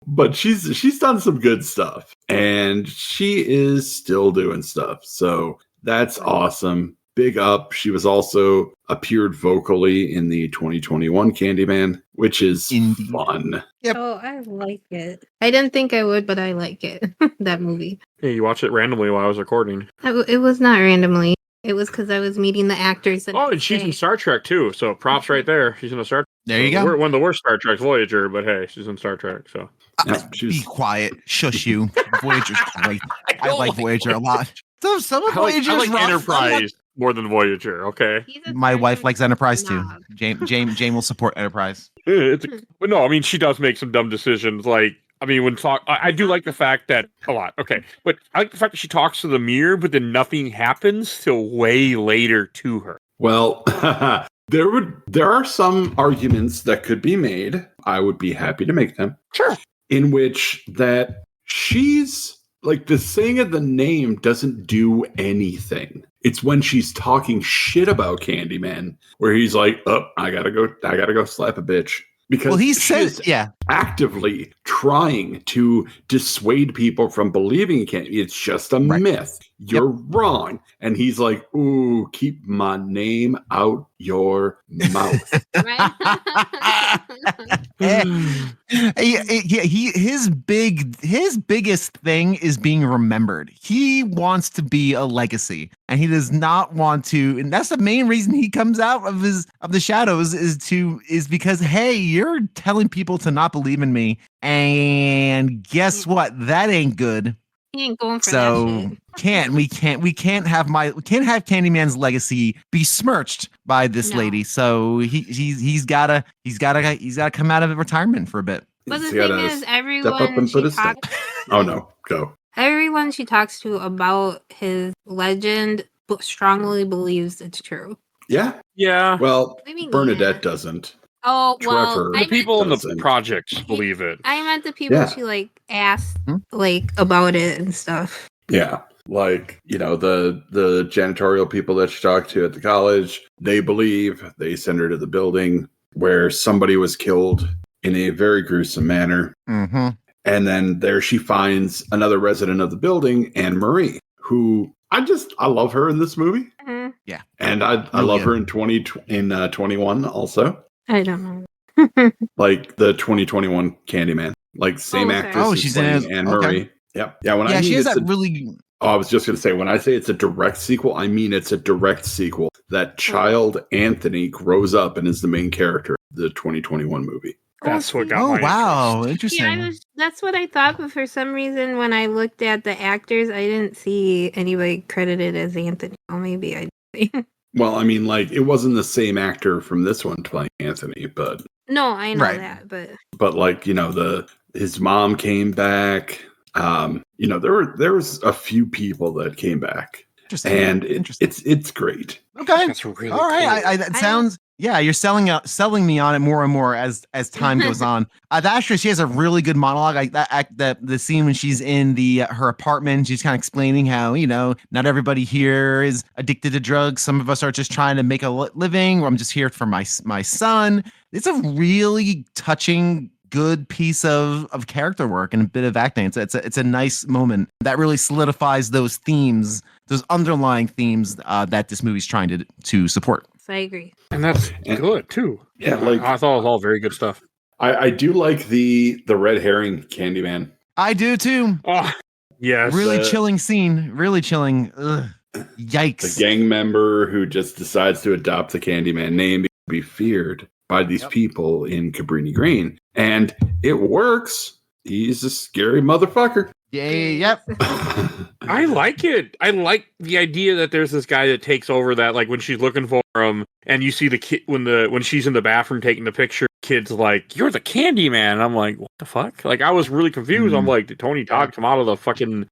but she's done some good stuff, and she is still doing stuff. So that's awesome. Big up. She was also appeared vocally in the 2021 Candyman, which is fun. Yep. Oh, I like it. I didn't think I would, but I like it. That movie. Yeah, you watched it randomly while I was recording. It was not randomly. It was because I was meeting the actors. And she's in Star Trek too. So props right there. She's in a Star Trek. There you go. One of the worst Star Treks, Voyager, but hey, she's in Star Trek. So be quiet. Shush you. Voyager's great. I like Voyager a lot. So some of Voyager's I like rough. Enterprise more than Voyager. Okay. My wife likes Enterprise too. Jane will support Enterprise. But no, I mean she does make some dumb decisions. I do like the fact that a lot. Okay, but I like the fact that she talks to the mirror, but then nothing happens till way later to her. Well, there are some arguments that could be made. I would be happy to make them. Sure. In which that she's like the saying of the name doesn't do anything. It's when she's talking shit about Candyman where he's like, "Oh, I gotta go slap a bitch." Because he says, actively trying to dissuade people from believing in Candyman. It's just a myth. You're wrong. And he's like, "Ooh, keep my name out your mouth." His biggest thing is being remembered. He wants to be a legacy, and he does not want to. And that's the main reason he comes out of the shadows is because, hey, you're telling people to not believe in me, and guess what? That ain't good. He ain't going for that shit. we can't have Candyman's legacy besmirched by this lady. So he's gotta come out of retirement for a bit. But the thing is, everyone she talks Oh no, go. Everyone she talks to about his legend strongly believes it's true. Yeah. Yeah. Well, Bernadette doesn't. Oh, well, Trevor. The people in the doesn't. projects believe it. I meant the people Yeah. she like asked like about it and stuff. Yeah. Like, the janitorial people that she talked to at the college, they believe. They send her to the building where somebody was killed in a very gruesome manner. Mm-hmm. And then there she finds another resident of the building, Anne Marie, who I love her in this movie. Mm-hmm. Yeah. And I love her in 21 also. I don't know. Like the 2021 Candyman. Like same okay. actress Oh, is she's in playing it. Anne Okay. Marie. Yep. Yeah, when I Yeah, mean she has it's that really. Oh, I was just going to say, when I say it's a direct sequel, I mean it's a direct sequel. That child, Anthony, grows up and is the main character of the 2021 movie. That's what got Oh, my wow. interest. Interesting. That's what I thought, but for some reason, when I looked at the actors, I didn't see anybody credited as Anthony. Well, maybe I did. Well, I mean, like, it wasn't the same actor from this one playing Anthony, but... No, I know Right. that, but... But, like, his mom came back. There was a few people that came back. Interesting. And Interesting. it's great. Okay. That's really All right. cool. That sounds. Yeah, you're selling me on it more and more as time goes on. The actress, she has a really good monologue. Like the scene when she's in her apartment, she's kind of explaining how not everybody here is addicted to drugs. Some of us are just trying to make a living. Or I'm just here for my son. It's a really touching, good piece of character work and a bit of acting. It's a nice moment that really solidifies those themes, those underlying themes that this movie's trying to support. So I agree. And that's good, too. Yeah, like... I thought it was all very good stuff. I do like the red herring Candyman. I do, too. Oh, yes. Really chilling scene. Really chilling. Ugh. Yikes. The gang member who just decides to adopt the Candyman name to be feared by these people in Cabrini Green. And it works. He's a scary motherfucker. Yeah, yep. I like it. I like the idea that there's this guy that takes over that, like, when she's looking for him, and you see the kid when she's in the bathroom taking the picture, kid's like, "You're the Candyman." And I'm like, what the fuck? Like, I was really confused. I'm like, did Tony Todd come out of the fucking,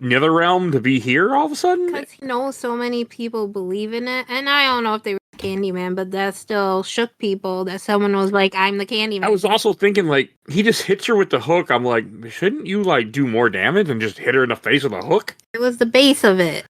nether realm to be here all of a sudden? Because he knows so many people believe in it, and I don't know if they were Candyman, but that still shook people that someone was like, "I'm the Candyman." I was also thinking, like, he just hits her with the hook. I'm like, shouldn't you, like, do more damage and just hit her in the face with a hook? It was the base of it.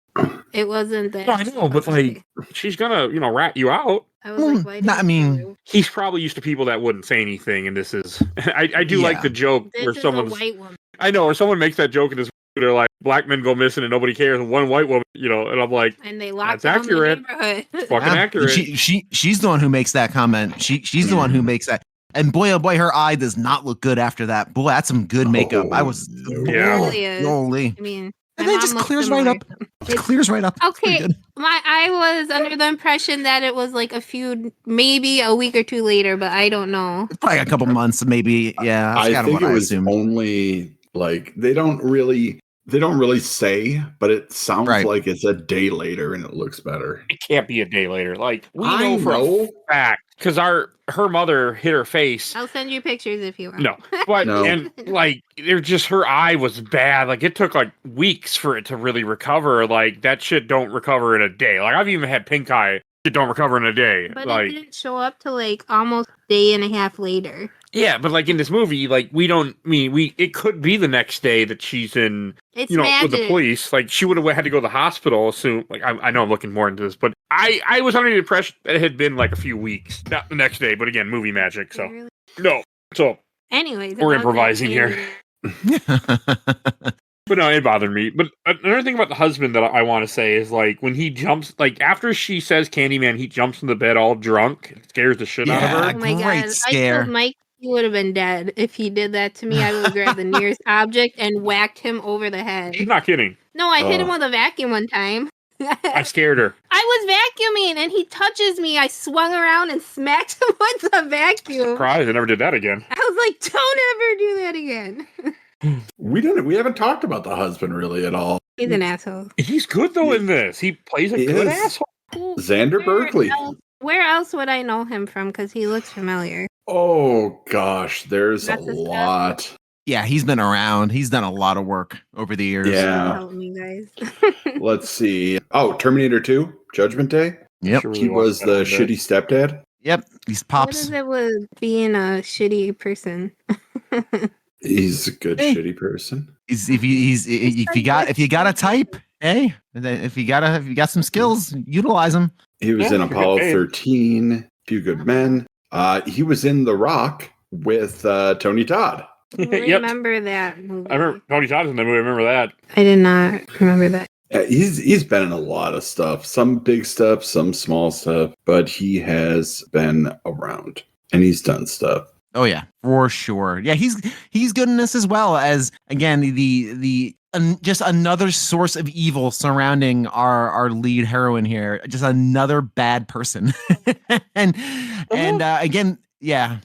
It wasn't that. No, I know, but, like, she's gonna, rat you out. I was like, why I mean, he's probably used to people that wouldn't say anything, and this is... I do like the joke this where is someone's... a white woman. I know, or someone makes that joke in this... They're like, black men go missing and nobody cares, and one white woman, and I'm like, And they locked that's down accurate. the neighborhood. Fucking accurate. She's the one who makes that comment. She's the one who makes that. And boy, oh boy, her eye does not look good after that. Boy, that's some good makeup. I was... Yeah. It really is. Holy. I mean... And then it just clears right up. It clears right up. It's pretty Okay, good. I was under the impression that it was like maybe a week or two later, but I don't know. It's probably a couple months, maybe. Yeah, that's I kind of think what it I was assumed. only like they don't really say, but it sounds Right. like it's a day later and it looks better. It can't be a day later. Like, we I know for know. a fact, because her mother hit her face. I'll send you pictures if you want. No, but No. and like they're just her eye was bad. Like, it took like weeks for it to really recover. Like, that shit don't recover in a day. Like, I've even had pink eye. It don't recover in a day. But like, it didn't show up till like almost a day and a half later. yeah, but like in this movie, like it could be the next day that she's in, It's with magic. the police. Like, she would have had to go to the hospital soon. Like, I know I'm looking more into this, but I was under the impression that it had been like a few weeks, not the next day. But again, movie magic. So Really? no. So Anyways, we're about that improvising here. Candyman. But no, it bothered me. But another thing about the husband that I want to say is, like, when he jumps, like, after she says Candyman, he jumps in the bed all drunk. It scares the shit out of Yeah. her. Oh my Great god! scare. I told Mike he would have been dead if he did that to me. I would have grabbed the nearest object and whacked him over the head. She's not kidding. No, I hit him with a vacuum one time. I scared her. I was vacuuming and he touches me. I swung around and smacked him with the vacuum. Surprised I never did that again. I was like, don't ever do that again. We haven't talked about the husband really at all. He's an asshole. He's good, though, in this. He plays a He good is. asshole. Xander Berkeley. Where else would I know him from? Because he looks familiar. Oh gosh, there's That's a a lot. Yeah, he's been around. He's done a lot of work over the years. Yeah. Help me, guys. Let's see. Oh, Terminator 2, Judgment Day. Yep. Sure He really was watched that the one day. shitty stepdad. Yep, these What pops. is it with being a shitty person? He's a good Hey. shitty person. If you got a type, hey, if you got some skills, utilize them. He was in Apollo 13, Few Good Men. He was in The Rock with Tony Todd. I remember that movie. I remember Tony Todd in the movie. I remember that. I did not remember that. He's been in a lot of stuff, some big stuff, some small stuff, but he has been around and he's done stuff. Oh yeah, for sure. Yeah, he's good in this as well as again the just another source of evil surrounding our lead heroine here. Just another bad person, and again, yeah.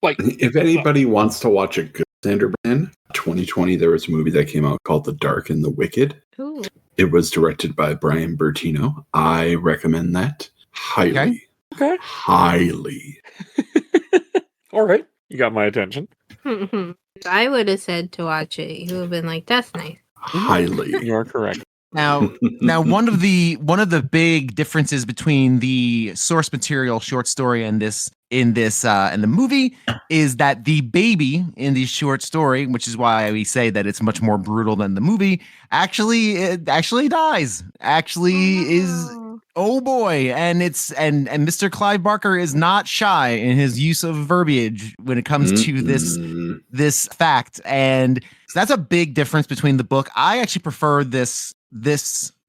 Like, if anybody wants to watch a good Sanderman, 2020 there was a movie that came out called The Dark and the Wicked. Ooh. It was directed by Brian Bertino. I recommend that highly. Okay. Highly. All right, you got my attention. I would have said to watch it. You would have been like, "That's nice." Highly. You are correct. Now one of the big differences between the source material short story and in the movie is that the baby in the short story, which is why we say that it's much more brutal than the movie, actually dies. Is oh boy, and Mr. Clive Barker is not shy in his use of verbiage when it comes to this fact, and so that's a big difference between the book. I actually prefer this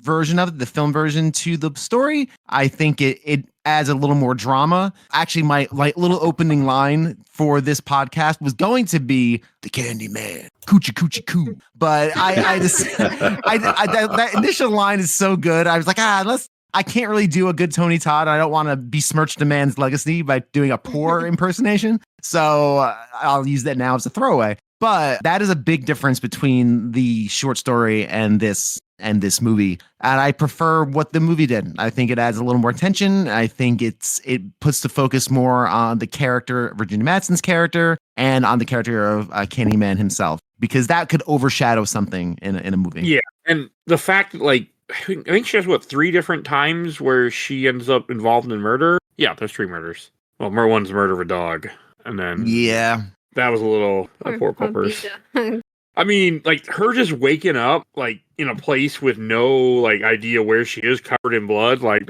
version of it, the film version, to the story. I think it adds a little more drama. Actually, my little opening line for this podcast was going to be the Candyman, coochie coochie coo. But I just that initial line is so good. I was like, I can't really do a good Tony Todd. I don't want to besmirch the man's legacy by doing a poor impersonation. So I'll use that now as a throwaway. But that is a big difference between the short story and this movie. And I prefer what the movie did. I think it adds a little more tension. I think it puts the focus more on the character, Virginia Madsen's character, and on the character of Candyman himself, because that could overshadow something in a movie. Yeah, and the fact that, like, I think she has 3 different times where she ends up involved in murder. Yeah, there's 3 murders. Well, one's murder of a dog, and then that was a little poor puppers. I mean, like, her just waking up, like, in a place with no, like, idea where she is, covered in blood, like,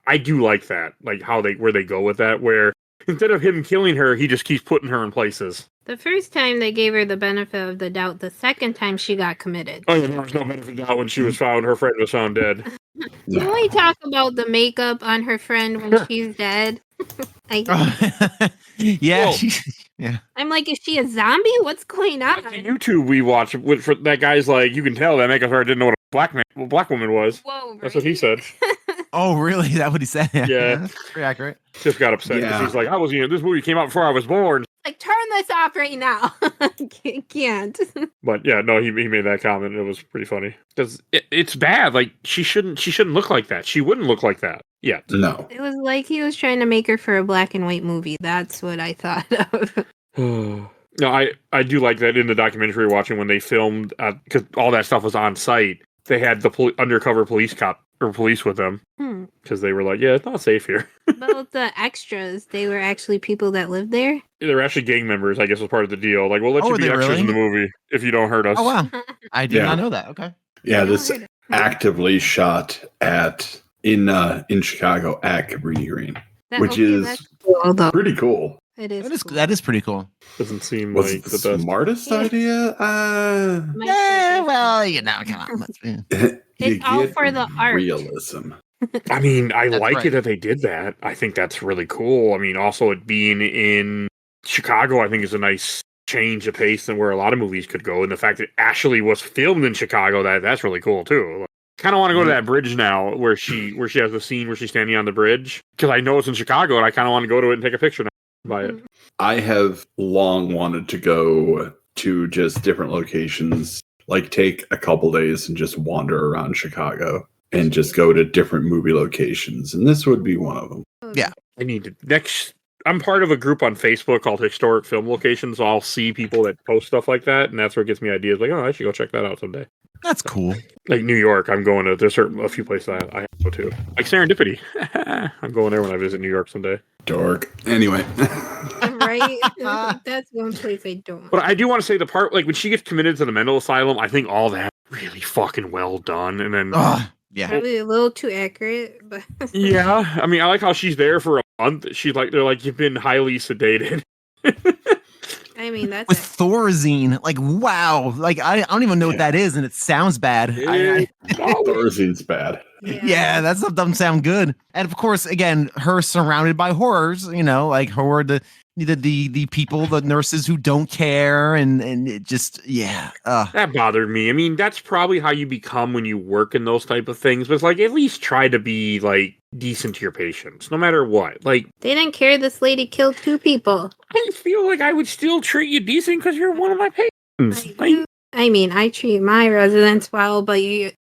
I do like that. Like, where they go with that, where instead of him killing her, he just keeps putting her in places. The first time they gave her the benefit of the doubt. The second time she got committed. Oh, yeah, there was no benefit of doubt when she was found. Her friend was found dead. Can we talk about the makeup on her friend when she's dead? Yeah. I'm like, is she a zombie? What's going on? YouTube we watched for that guy's like, you can tell that makeup artist didn't know what a black woman was. Whoa, right? That's what he said. Oh, really? Is that what he said? Yeah. That's pretty accurate. Tiff got upset because he's like, this movie came out before I was born. Like, turn this off right now. Can't. But yeah, no, he made that comment. It was pretty funny because it's bad. Like, she shouldn't look like that. She wouldn't look like that. Yeah. No. It was like he was trying to make her for a black and white movie. That's what I thought of. No, I do like that in the documentary watching when they filmed, because all that stuff was on site. They had the undercover police with them because they were like, yeah, it's not safe here. About the extras, they were actually people that lived there? They were actually gang members, I guess, was part of the deal. Like, we'll let you be extras in the movie if you don't hurt us. Oh, wow. I did not know that. Okay. Yeah, this actively shot in Chicago at Cabrini Green, which is pretty cool. It is. That is pretty cool. Doesn't seem Was like it the best. smartest idea? Yeah, well, come on. It's all for the art. Realism. I mean, I like right. it that they did that. I think that's really cool. I mean, also it being in Chicago, I think is a nice change of pace than where a lot of movies could go. And the fact that it actually was filmed in Chicago, that's really cool too. Kind of want to go to that bridge now where she has the scene where she's standing on the bridge, because I know it's in Chicago and I kind of want to go to it and take a picture now by it. I have long wanted to go to just different locations, like take a couple days and just wander around Chicago and just go to different movie locations. And this would be one of them. Yeah. I'm part of a group on Facebook called Historic Film Locations. So I'll see people that post stuff like that. And that's where it gets me ideas like, I should go check that out someday. That's cool. Like New York, I'm going to, there's a few places I have to go to. Like Serendipity. I'm going there when I visit New York someday. Dork. Anyway. Right? That's one place I don't. But I do want to say the part, like, when she gets committed to the mental asylum, I think all that really fucking well done. And then... yeah. Probably a little too accurate, but... Yeah, I mean, I like how she's there for a month. She's like, they're like, you've been highly sedated. I mean, that's... With Thorazine. Like, wow. Like, I don't even know what that is, and it sounds bad. Thorazine's bad. Yeah, that stuff doesn't sound good. And of course, again, her surrounded by horrors, like her, the people, the nurses who don't care, and it just, that bothered me. I mean, that's probably how you become when you work in those type of things, but it's like, at least try to be like decent to your patients, no matter what. Like, they didn't care this lady killed 2 people. I feel like I would still treat you decent because you're one of my patients. I mean, I treat my residents well, but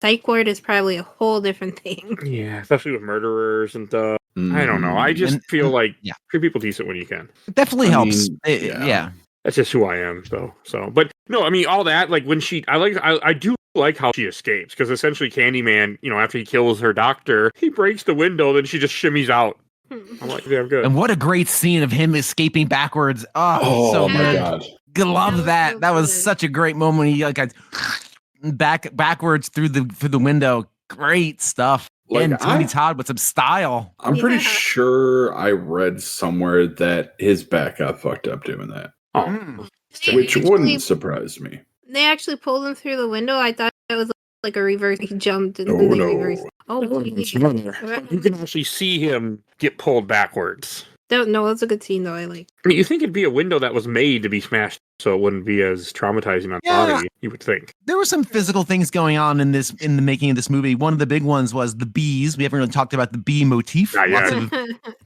psych ward is probably a whole different thing. Yeah, especially with murderers and stuff. I don't know. I just feel like treat people decent when you can. It definitely helps. Yeah. That's just who I am, though. So, but no, I mean, all that, like, when I do like how she escapes, because essentially Candyman, after he kills her doctor, he breaks the window, then she just shimmies out. I'm like, yeah, I'm good. And what a great scene of him escaping backwards. Oh so my good. God. Love that. That was such a great moment. He backwards through the window. Great stuff. Like, and Tony Todd with some style. I'm pretty sure I read somewhere that his back got fucked up doing that. Which wouldn't surprise me. They actually pulled him through the window. I thought it was like a reverse. He jumped and then they reversed. You can actually see him get pulled backwards. No, that's a good scene though. I like. I mean, you think it'd be a window that was made to be smashed, so it wouldn't be as traumatizing on the body. You would think there were some physical things going on in the making of this movie. One of the big ones was the bees. We haven't really talked about the bee motif.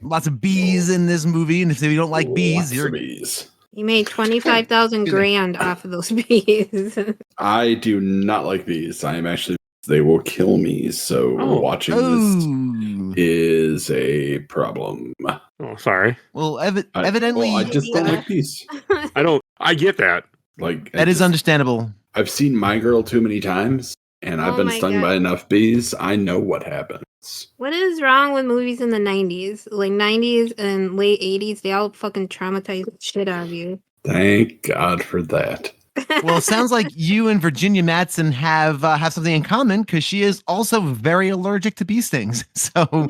Lots of bees in this movie, and if you don't like bees, you're bees. You made 25,000 grand off of those bees. I do not like bees. I am actually. They will kill me. So watching this is a problem. Oh, sorry. Well, evidently, I just don't like bees. I get that. Like that is understandable. I've seen My Girl too many times, and I've been stung by enough bees. I know what happens. What is wrong with movies in the 90s? Like 90s and late 80s, they all fucking traumatize the shit out of you. Thank God for that. Well, it sounds like you and Virginia Madsen have something in common, because she is also very allergic to bee stings. So,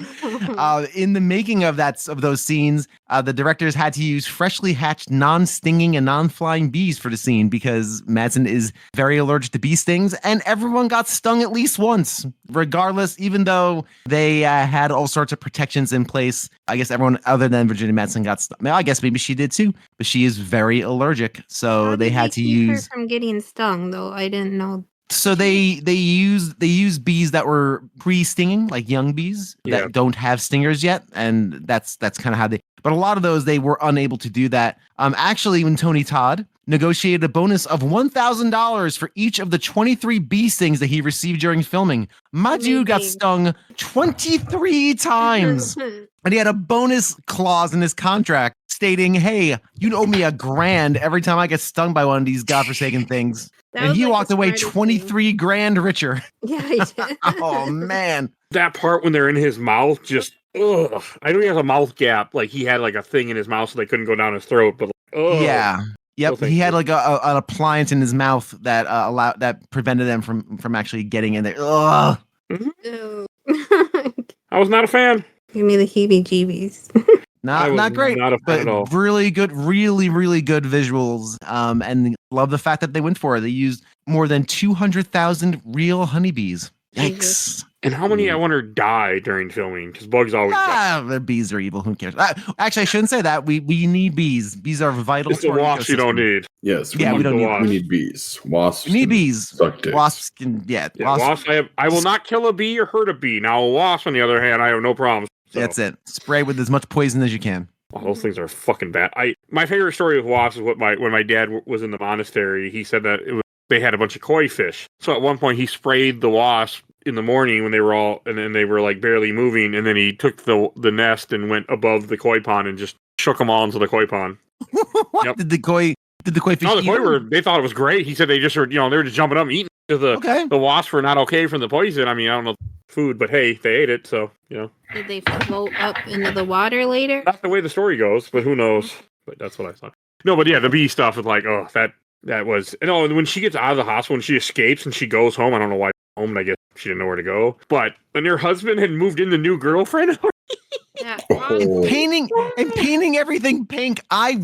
in the making of those scenes, the directors had to use freshly hatched, non-stinging and non-flying bees for the scene, because Madsen is very allergic to bee stings, and everyone got stung at least once, regardless. Even though they had all sorts of protections in place, I guess everyone other than Virginia Madsen got stung. I guess maybe she did too, but she is very allergic, so they had to use. From getting stung, though, I didn't know. So they use bees that were pre-stinging, like young bees that don't have stingers yet, and that's kind of how they. But a lot of those they were unable to do that. Actually, when Tony Todd negotiated a bonus of $1,000 for each of the 23 bee stings that he received during filming, my dude got stung 23 times, and he had a bonus clause in his contract stating, "Hey, you owe me $1,000 every time I get stung by one of these godforsaken things." And he walked away 23 grand richer. Yeah, he did. Oh man, that part when they're in his mouth, just ugh. I know he has a mouth gap, like he had like a thing in his mouth so they couldn't go down his throat. But yeah, yep, he had like an appliance in his mouth that prevented them from actually getting in there. Ugh. Mm-hmm. I was not a fan. Give me the heebie-jeebies. Not great, but really good, really good visuals. And love the fact that they went for it. They used more than 200,000 real honeybees. Yikes! And how many, I wonder, die during filming? Because bugs always die. The bees are evil. Who cares? Actually, I shouldn't say that. We need bees. Bees are vital. It's the wasps you don't need. Yes, we need bees. Wasps. We need bees. Wasps can, wasps. I will not kill a bee or hurt a bee. Now, a wasp, on the other hand, I have no problems. So. That's it. Spray with as much poison as you can. Oh, those things are fucking bad. My favorite story with wasps is when my dad was in the monastery. He said that they had a bunch of koi fish. So at one point he sprayed the wasp in the morning when they were all, and then they were like barely moving, and then he took the nest and went above the koi pond and just shook them all into the koi pond. What? Did the koi fish? No, the koi they thought it was great. He said they just were, they were just jumping up and eating. The wasps were not okay from the poison. I mean, I don't know. food, but hey, they ate it, so, you know. Did they float up into the water later? Not the way the story goes, but who knows? But that's what I thought. No, but yeah, the bee stuff is like, oh, that was... And when she gets out of the hospital and she escapes and she goes home, I don't know why home, and I guess she didn't know where to go. But when her husband had moved in the new girlfriend... Yeah. And painting everything pink. I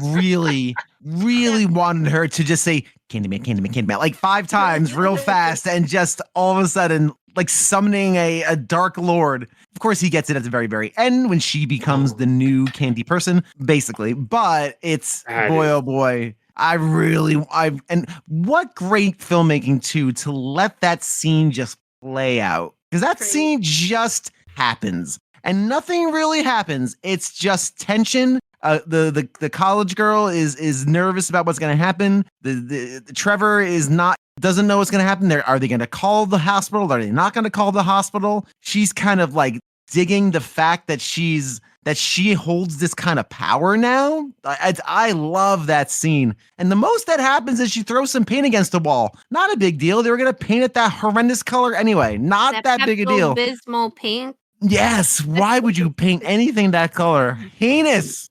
really wanted her to just say Candyman, Candyman, Candyman like 5 times real fast, and just all of a sudden like summoning a dark lord. Of course, he gets it at the very, very end when she becomes the new candy person, basically. But it's boy, oh boy. And what great filmmaking too, to let that scene just play out, because that scene just happens. And nothing really happens. It's just tension. The college girl is nervous about what's going to happen. The Trevor doesn't know what's going to happen. Are they going to call the hospital? Are they not going to call the hospital? She's kind of like digging the fact that she holds this kind of power now. I love that scene. And the most that happens is she throws some paint against the wall. Not a big deal. They were going to paint it that horrendous color anyway. Not that big a deal. Pepto-Bismol paint. Yes, why would you paint anything that color? Heinous.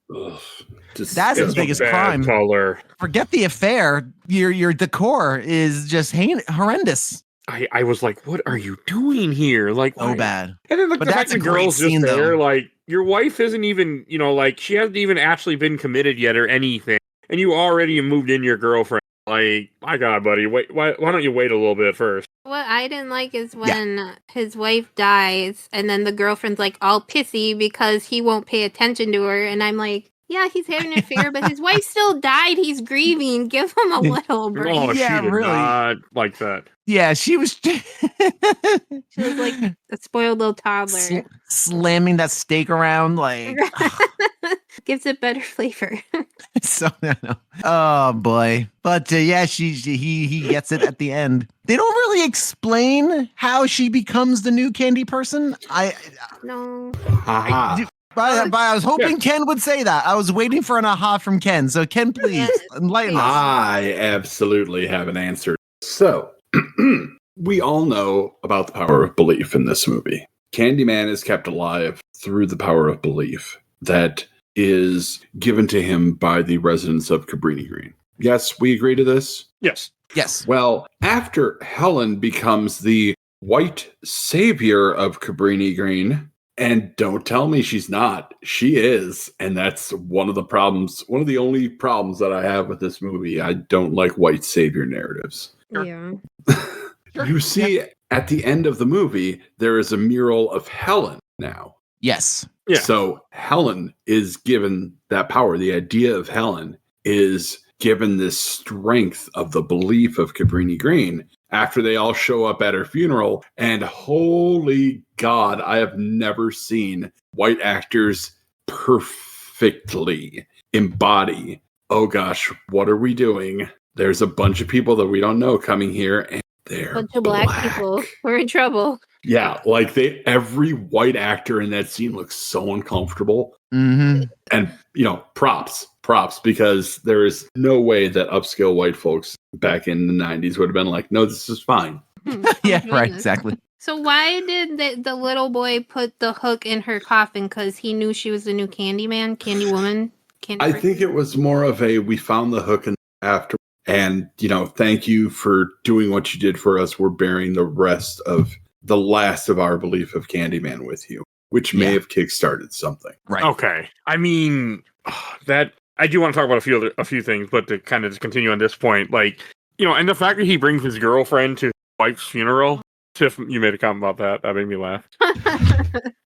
That's the biggest crime. Color. Forget the affair. Your decor is just horrendous. I was like, what are you doing here? Like, so bad. And then the fact the girl's just there, like, your wife isn't even, like, she hasn't even actually been committed yet or anything. And you already moved in your girlfriend. Like, my God, buddy, wait, why don't you wait a little bit first? What I didn't like is when his wife dies and then the girlfriend's like all pissy because he won't pay attention to her. And I'm like, yeah, he's having an affair, but his wife still died. He's grieving. Give him a little break. Oh, yeah, she did really not like that. Yeah, she was... She was like a spoiled little toddler. Slamming that steak around, like... Gives it better flavor. So, oh, boy. But, yeah, he gets it at the end. They don't really explain how she becomes the new candy person. No. But I was hoping Ken would say that. I was waiting for an aha from Ken. So, Ken, please enlighten us. I absolutely have an answer. So, we all know about the power of belief in this movie. Candyman is kept alive through the power of belief that is given to him by the residents of Cabrini Green. Yes, we agree to this? Yes. Yes. Well, after Helen becomes the white savior of Cabrini Green, and don't tell me she's not, she is. And that's one of the only problems that I have with this movie. I don't like white savior narratives. Yeah. You see, at the end of the movie, there is a mural of Helen now. Yes. Yeah. So Helen is given that power. The idea of Helen is given this strength of the belief of Cabrini Green after they all show up at her funeral. And holy God, I have never seen white actors perfectly embody, oh gosh, what are we doing? There's a bunch of people that we don't know coming here, and they're bunch of black people. We're in trouble. Yeah, like every white actor in that scene looks so uncomfortable. Mm-hmm. And, props, because there is no way that upscale white folks back in the 90s would have been like, no, this is fine. Yeah, right, exactly. So why did the little boy put the hook in her coffin? Because he knew she was the new Candyman, Candy Woman? I think it was more of we found the hook after. And, thank you for doing what you did for us. We're bearing the last of our belief of Candyman with you, which may have kickstarted something. Right. Okay. I mean, that I do want to talk about a few things, but to kind of just continue on this point, like, and the fact that he brings his girlfriend to his wife's funeral. Tiff, you made a comment about that. That made me laugh.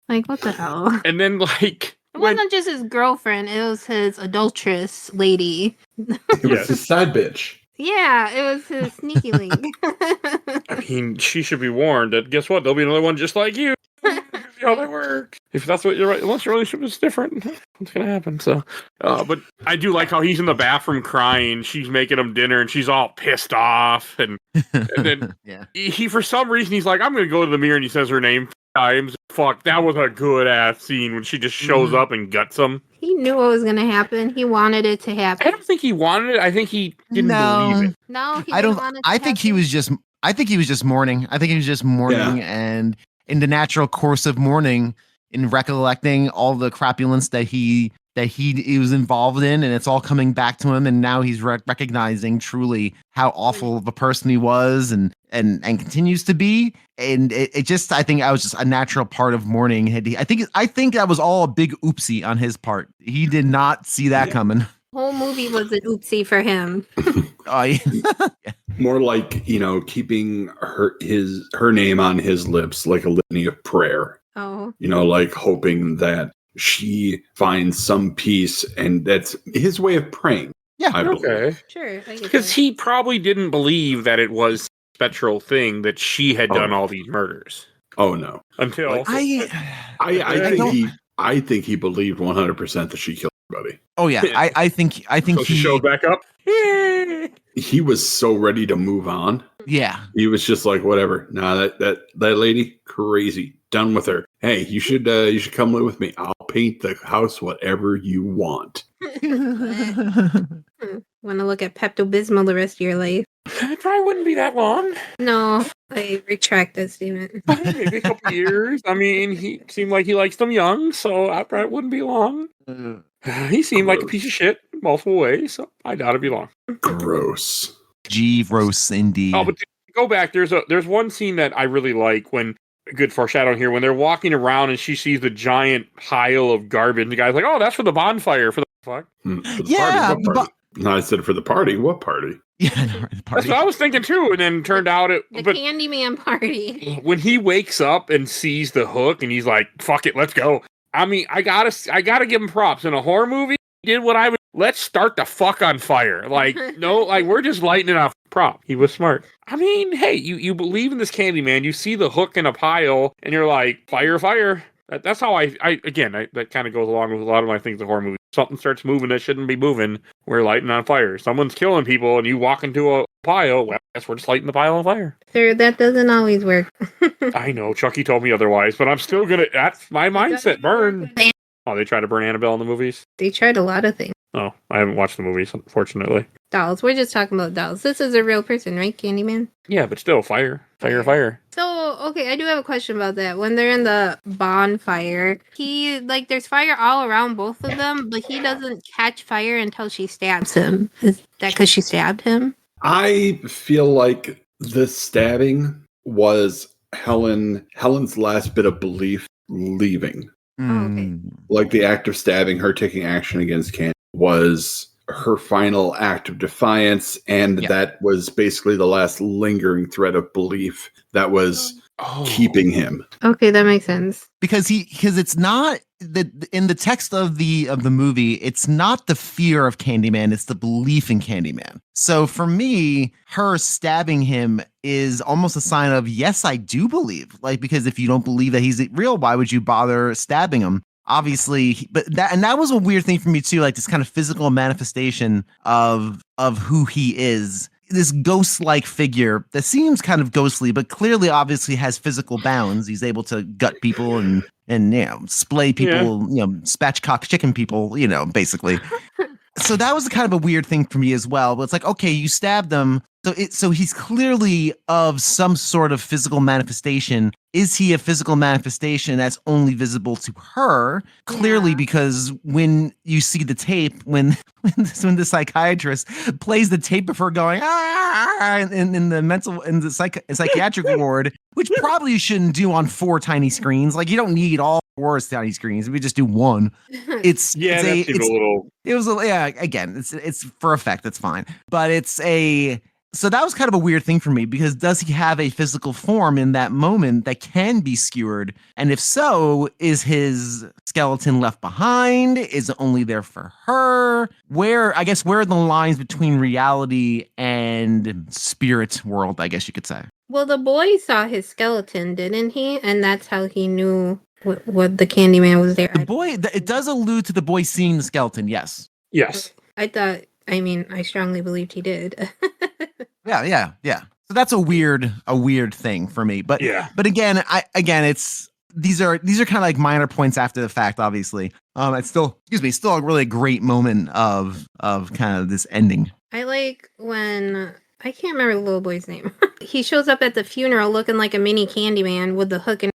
Like, what the hell? And then, like... It wasn't just his girlfriend. It was his adulteress lady. It was his side bitch. Yeah, it was his sneaky link. I mean, she should be warned that, guess what? There'll be another one just like you. See how that works. If that's what you're right, unless your relationship is different, what's going to happen? So, but I do like how he's in the bathroom crying. She's making him dinner and she's all pissed off. And then he, for some reason, he's like, I'm going to go to the mirror, and he says her name times. Fuck, that was a good ass scene when she just shows up and guts him. He knew what was going to happen. He wanted it to happen. I don't think he wanted it. I think he didn't believe it. No, he I don't. want it I to think happen. he was just I think he was just mourning. And in the natural course of mourning, in recollecting all the crapulence that he was involved in, and it's all coming back to him, and now he's recognizing truly how awful of a person he was and continues to be. And it just, I think I was just a natural part of mourning. I think that was all a big oopsie on his part. He did not see that coming. Whole movie was an oopsie for him. Oh, yeah. More like, keeping her name on his lips like a litany of prayer. Oh. Like hoping that she finds some peace, and that's his way of praying. Yeah. Okay. Sure. Because he probably didn't believe that it was a spectral thing that she had done all these murders. Oh no. Until I think he believed 100% that she killed everybody. Oh yeah. I think so she showed back up. He was so ready to move on. Yeah. He was just like, whatever. Nah, that lady, crazy. Done with her. Hey, you should come live with me. I'll paint the house whatever you want. Want to look at Pepto-Bismol the rest of your life? It probably wouldn't be that long. No, I retract that statement. Maybe a couple years. I mean, he seemed like he likes them young, so I probably wouldn't be long. He seemed like a piece of shit in multiple ways, so I doubt it'd be long. Gross. Gross indeed. Oh, but to go back, there's one scene that I really like when, good foreshadowing here, when they're walking around and she sees the giant pile of garbage. The guy's like, "Oh, that's for the bonfire." For the fuck? For the party? What party? No, I said for the party. What party? Yeah, no, the party. That's what I was thinking too. And then turned out the Candyman party. When he wakes up and sees the hook, and he's like, "Fuck it, let's go." I mean, I gotta give him props. In a horror movie, he did what I would. Let's start the fuck on fire. Like, no, like we're just lighting it off. Prop. He was smart. I mean, hey, you believe in this Candyman. You see the hook in a pile, and you're like, fire. That's how I that kind of goes along with a lot of my things in horror movies. Something starts moving that shouldn't be moving, we're lighting on fire. Someone's killing people, and you walk into a pile. Well, I guess we're just lighting the pile on fire. Sir, that doesn't always work. I know, Chucky told me otherwise, but I'm still gonna. That's my mindset. Burn. Oh, they try to burn Annabelle in the movies? They tried a lot of things. Oh, I haven't watched the movies, unfortunately. Dolls. We're just talking about dolls. This is a real person, right, Candyman? Yeah, but still, fire. So, okay, I do have a question about that. When they're in the bonfire, there's fire all around both of them, but he doesn't catch fire until she stabs him. Is that because she stabbed him? I feel like the stabbing was Helen's last bit of belief leaving. Oh, okay. Like the act of stabbing her, taking action against Candy, was her final act of defiance, and that was basically the last lingering thread of belief that was keeping him. Okay, that makes sense. Because it's not in the text of the movie, it's not the fear of Candyman, it's the belief in Candyman. So for me, her stabbing him is almost a sign of, yes, I do believe. Like, because if you don't believe that he's real, why would you bother stabbing him? Obviously, but that was a weird thing for me too, like this kind of physical manifestation of who he is. This ghost-like figure that seems kind of ghostly, but clearly obviously has physical bounds. He's able to gut people and splay people, spatchcock chicken people, basically. So that was kind of a weird thing for me as well. But it's like, okay, you stabbed them. So he's clearly of some sort of physical manifestation. Is he a physical manifestation that's only visible to her? Clearly, because when you see the tape, when the psychiatrist plays the tape of her going in the psychiatric ward, which probably you shouldn't do on 4 tiny screens. Like, you don't need all 4 tiny screens. We just do 1. It's for effect. That's fine, but so that was kind of a weird thing for me, because does he have a physical form in that moment that can be skewered? And if so, is his skeleton left behind? Is it only there for her? Where are the lines between reality and spirit world, I guess you could say? Well, the boy saw his skeleton, didn't he? And that's how he knew what the Candyman was there. The boy, it does allude to the boy seeing the skeleton, yes. Yes. I strongly believed he did. Yeah. So that's a weird thing for me. But again, these are kind of like minor points after the fact, obviously. It's still a really great moment of kind of this ending. I like when I can't remember the little boy's name. He shows up at the funeral looking like a mini Candyman with the hook and...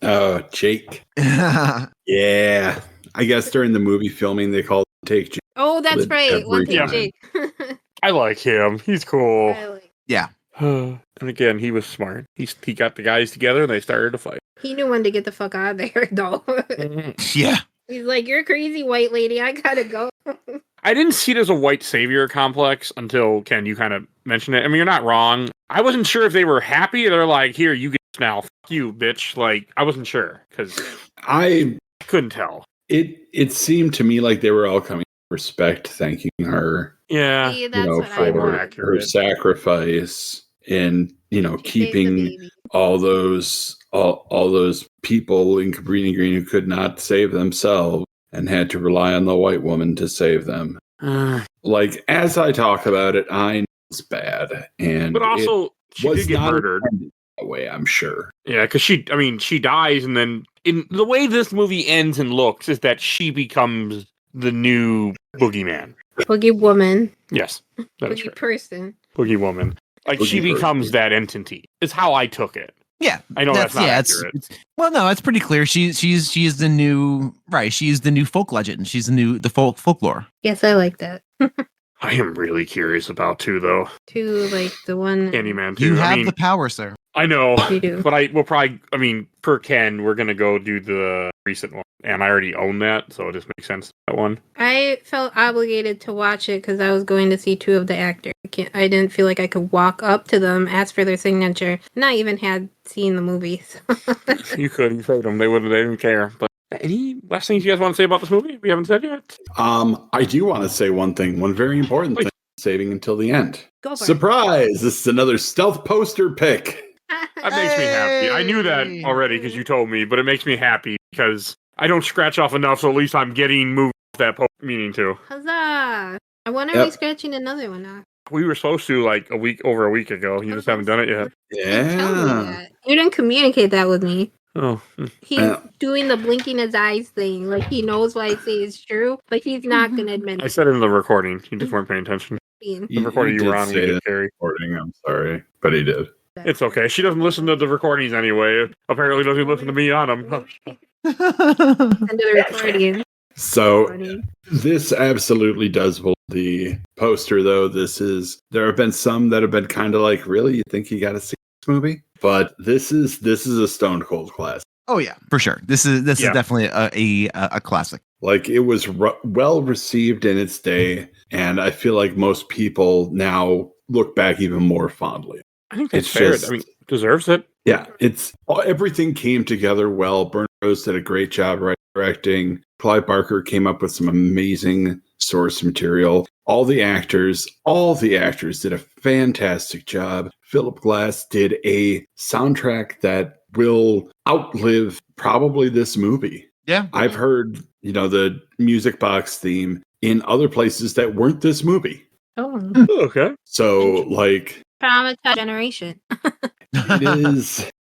Oh, Jake. Yeah. I guess during the movie filming, they called him Take Jake. Oh, that's right. One Take Jake. I like him. He's cool. Yeah. And again, he was smart. He got the guys together and they started to fight. He knew when to get the fuck out of there, though. Yeah. He's like, you're crazy, white lady. I gotta go. I didn't see it as a white savior complex until, Ken, you kind of mentioned it. I mean, you're not wrong. I wasn't sure if they were happy. They're like, here, you get this now. Fuck you, bitch. Like, I wasn't sure because I couldn't tell. It seemed to me like they were all coming to respect, thanking her. Yeah. See, that's what for her sacrifice and, keeping all those people in Cabrini Green who could not save themselves and had to rely on the white woman to save them. Like, as I talk about it, I know it's bad. But also, she did get murdered. That way, I'm sure. Yeah, because she dies, and then in the way this movie ends and looks is that she becomes the new boogeyman. Boogie woman. Yes. Boogie right. Person. Boogie woman. Like, Boogie she becomes person. That entity. Is how I took it. Yeah, I know that's not accurate. Well, no, it's pretty clear. She is the new She's the new folk legend. She's the folklore. Yes, I like that. I am really curious about two, though. Two, like the one Candyman. Two. You have the power, sir. I know. You do. But we'll probably. I mean, per Ken, we're gonna go do the recent one, and I already own that, so it just makes sense. That one. I felt obligated to watch it because I was going to see two of the actors. I didn't feel like I could walk up to them, ask for their signature, not even had seen the movie. So. You could. You showed them. They didn't care. But any last things you guys want to say about this movie? We haven't said yet. I do want to say one thing. One very important thing. Saving until the end. Go for Surprise! It. This is another stealth poster pick. That makes me happy. I knew that already because you told me, but it makes me happy because I don't scratch off enough, so at least I'm getting moved that meaning to. Huzzah! When are we scratching another one off? We were supposed to over a week ago. You just haven't done it yet. Yeah. You didn't communicate that with me. Oh. He's doing the blinking his eyes thing. Like he knows what I say is true, but he's not going to admit it. I said it in the recording. You just weren't paying attention. The recording you were on, we did carry. Recording, I'm sorry, but he did. It's okay. She doesn't listen to the recordings anyway. Apparently doesn't listen to me on them. Send the recording. So this absolutely does hold the poster, though. There have been some that have been kind of like, really, you think you got to see this movie? But this is a stone cold classic. Oh yeah, for sure. This is definitely a classic. Like it was well received in its day, and I feel like most people now look back even more fondly. I think that's fair. I mean, deserves it. Yeah, everything came together well. Burn Rose did a great job directing. Clive Barker came up with some amazing source material. All the actors did a fantastic job. Philip Glass did a soundtrack that will outlive probably this movie. Yeah. I've heard, the music box theme in other places that weren't this movie. Oh, okay. So, like, traumatized generation.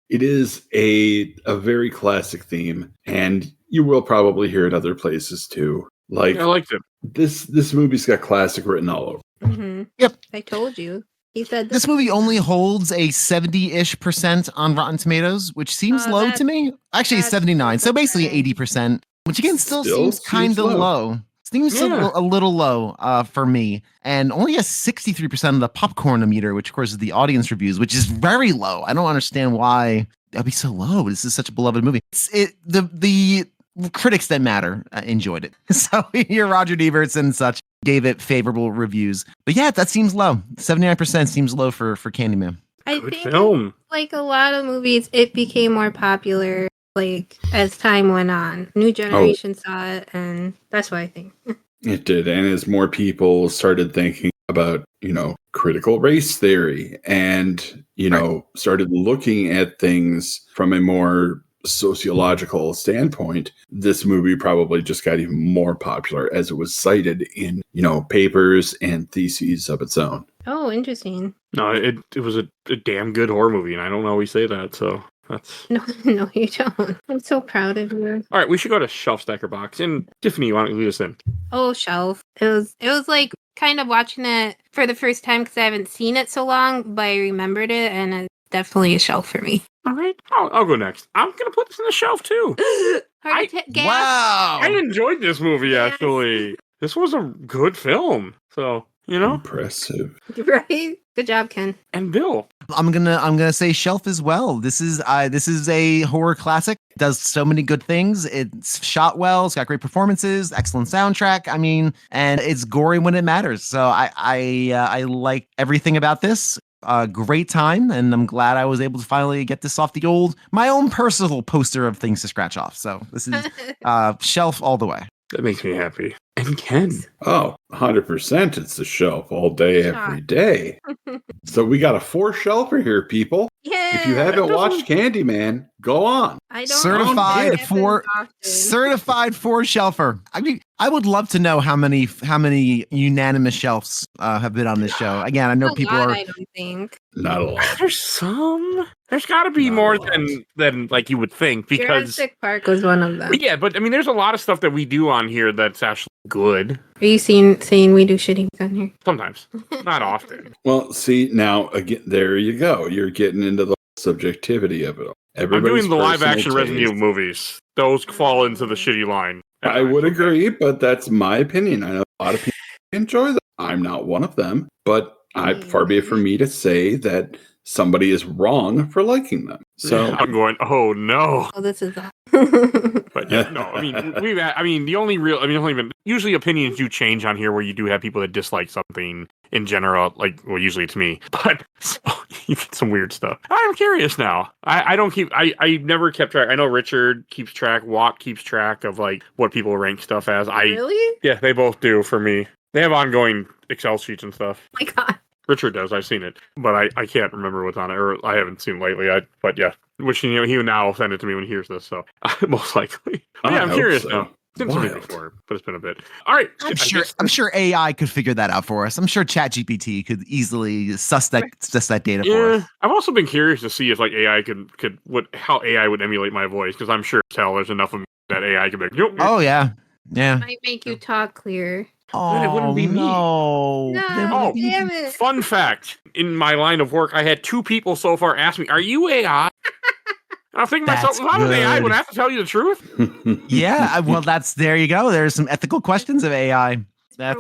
It is a very classic theme, and you will probably hear it other places too. Like, I liked it. This movie's got classic written all over. Mm-hmm. Yep. I told you. He said this movie only holds a 70-ish% on Rotten Tomatoes, which seems low to me. Actually, it's 79, so basically 80%, which again still seems kind of low. Seems a little low for me, and only has 63% of the popcorn meter, which of course is the audience reviews, which is very low. I don't understand why that'd be so low. This is such a beloved movie. The critics that matter enjoyed it. So your Roger Deberts and such gave it favorable reviews. But yeah, that seems low. 79% seems low for Candyman. I think like a lot of movies, it became more popular like as time went on. New generation saw it, and that's what I think. It did, and as more people started thinking about, critical race theory and, started looking at things from a more sociological standpoint, this movie probably just got even more popular as it was cited in, papers and theses of its own. Oh, interesting. No, it was a damn good horror movie, and I don't always say that, so. No, you don't. I'm so proud of you. All right, we should go to Shelf Stacker Box. And Tiffany, why don't you lead us in? Oh, Shelf. It was like kind of watching it for the first time because I haven't seen it so long, but I remembered it, and it's definitely a Shelf for me. All right, I'll go next. I'm going to put this in the shelf, too. Wow. I enjoyed this movie, Yes. actually. This was a good film. So, Impressive. Right? Good job, Ken. And Bill. I'm gonna say Shelf as well. This is a horror classic. It does so many good things. It's shot well. It's got great performances, excellent soundtrack. I mean, and it's gory when it matters. So I like everything about this. Great time, and I'm glad I was able to finally get this off my own personal poster of things to scratch off. So this is Shelf all the way. That makes me happy. And Ken. Oh, 100%. It's the shelf all day, every day. So we got a 4-shelfer here, people. Yeah. If you haven't watched Candyman, go on. I don't Certified know. for certified 4-shelfer. I mean, I would love to know how many unanimous shelves have been on this show. Again, I know people are. I don't think. Not a lot. There's some. There's got to be more than like you would think because Jurassic Park was one of them. yeah, but I mean, there's a lot of stuff that we do on here that's actually good. Are you saying we do shitty on here? Sometimes, not often. Well, see, now, again, there you go. You're getting into the subjectivity of it all. I'm doing the live-action Resident Evil movies. Those fall into the shitty line. I would agree, but that's my opinion. I know a lot of people enjoy them. I'm not one of them, but far be it from me to say that somebody is wrong for liking them. So I'm going, oh no. Oh, this is But yeah, no, I mean, usually opinions do change on here where you do have people that dislike something in general, usually it's me, but you get some weird stuff. I'm curious now. I never kept track. I know Richard keeps track, Watt keeps track of what people rank stuff as. Really? Yeah, they both do for me. They have ongoing Excel sheets and stuff. Oh my God. Richard does. I've seen it, but I can't remember what's on it, or I haven't seen it lately. But yeah, which he will now send it to me when he hears this. So most likely. But yeah, I'm curious now. Didn't see it before, but it's been a bit. All right, I'm sure AI could figure that out for us. I'm sure ChatGPT could easily suss that data for us. I've also been curious to see if AI how AI would emulate my voice, because I'm sure there's enough of me that AI could be. Oh yeah. Might make you talk clear. Oh, it wouldn't be me. No. No, damn it. Fun fact: in my line of work, I had 2 people so far ask me, "Are you AI?" And I'm thinking to myself, if I was AI, would I have to tell you the truth? Yeah, well, there you go. There's some ethical questions of AI. That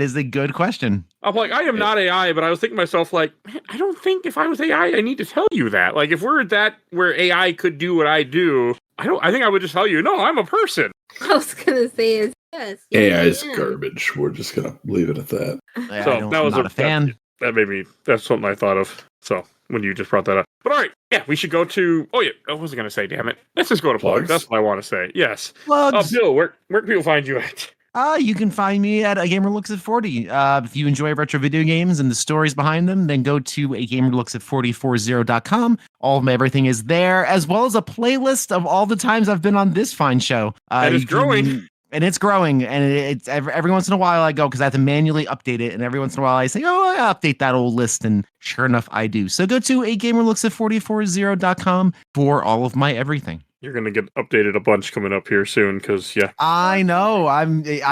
is a good question. I'm like, I am not AI, but I was thinking to myself, man, I don't think if I was AI, I need to tell you that. If we're where AI could do what I do, I think I would just tell you, no, I'm a person. I was gonna say is yes. AI is garbage. We're just gonna leave it at that. Yeah, So that was not a fan. That's something I thought of. So when you just brought that up. But all right, yeah, we should go to. Oh yeah, I wasn't gonna say. Damn it. Let's just go to plugs. That's what I want to say. Yes. Plugs. Bill, where can people find you at? You can find me at A Gamer Looks at 40. If you enjoy retro video games and the stories behind them, then go to agamerlooksat4040.com. All of my everything is there, as well as a playlist of all the times I've been on this fine show. And it's growing. And it's growing. And it's every once in a while I go, because I have to manually update it. And every once in a while I say, I update that old list. And sure enough, I do. So go to agamerlooksat4040.com for all of my everything. You're gonna get updated a bunch coming up here soon, because I know. I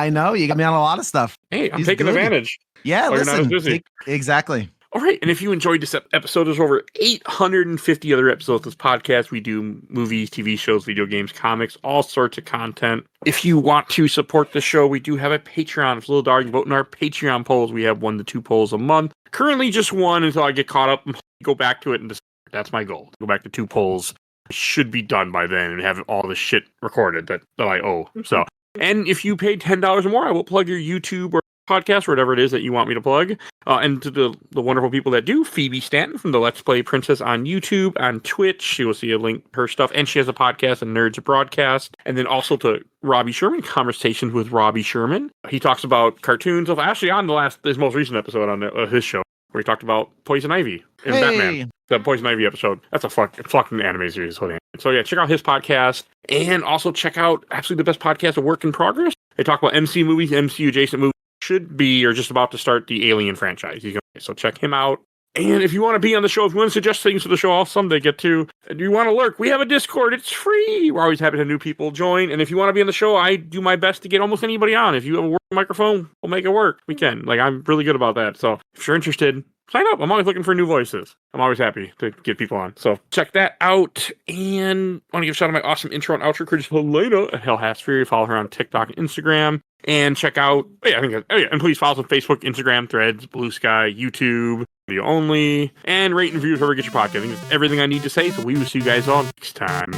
know. You got me on a lot of stuff. Hey, I'm taking advantage. Yeah, listen. You're not as busy. Exactly. All right, and if you enjoyed this episode, there's over 850 other episodes of this podcast. We do movies, TV shows, video games, comics, all sorts of content. If you want to support the show, we do have a Patreon. If it's a little dark, you vote in our Patreon polls. We have 1 to 2 polls a month. Currently just 1 until I get caught up and go back to it. And that's my goal. Go back to 2 polls. Should be done by then and have all the shit recorded that I owe. So, and if you pay $10 or more, I will plug your YouTube or podcast or whatever it is that you want me to plug. And to the wonderful people that do, Phoebe Stanton from the Let's Play Princess on YouTube, on Twitch, you will see a link to her stuff, and she has a podcast, a Nerds Broadcast. And then also to Robbie Sherman, Conversations with Robbie Sherman. He talks about cartoons. Actually, on his most recent episode on his show, where he talked about Poison Ivy and Batman. The Poison Ivy episode. That's a fucking anime series. So yeah, check out his podcast, and also check out absolutely the best podcast of Work in Progress. They talk about MC movies, MCU adjacent movies. Should be or just about to start the Alien franchise. So check him out. And if you want to be on the show, if you want to suggest things for the show, I'll someday get to. And you want to lurk, we have a Discord. It's free. We're always happy to have new people join. And if you want to be on the show, I do my best to get almost anybody on. If you have a working microphone, we'll make it work. We can. Like, I'm really good about that. So if you're interested, sign up. I'm always looking for new voices. I'm always happy to get people on. So check that out. And I want to give a shout out to my awesome intro and outro creator, Helena at Hell Has Fury. Follow her on TikTok and Instagram. And check out, and please follow us on Facebook, Instagram, Threads, Blue Sky, YouTube, video only, and rate and review wherever you get your podcast. I think that's everything I need to say. So we will see you guys all next time.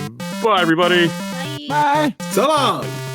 Bye, everybody. Bye. Bye. So long.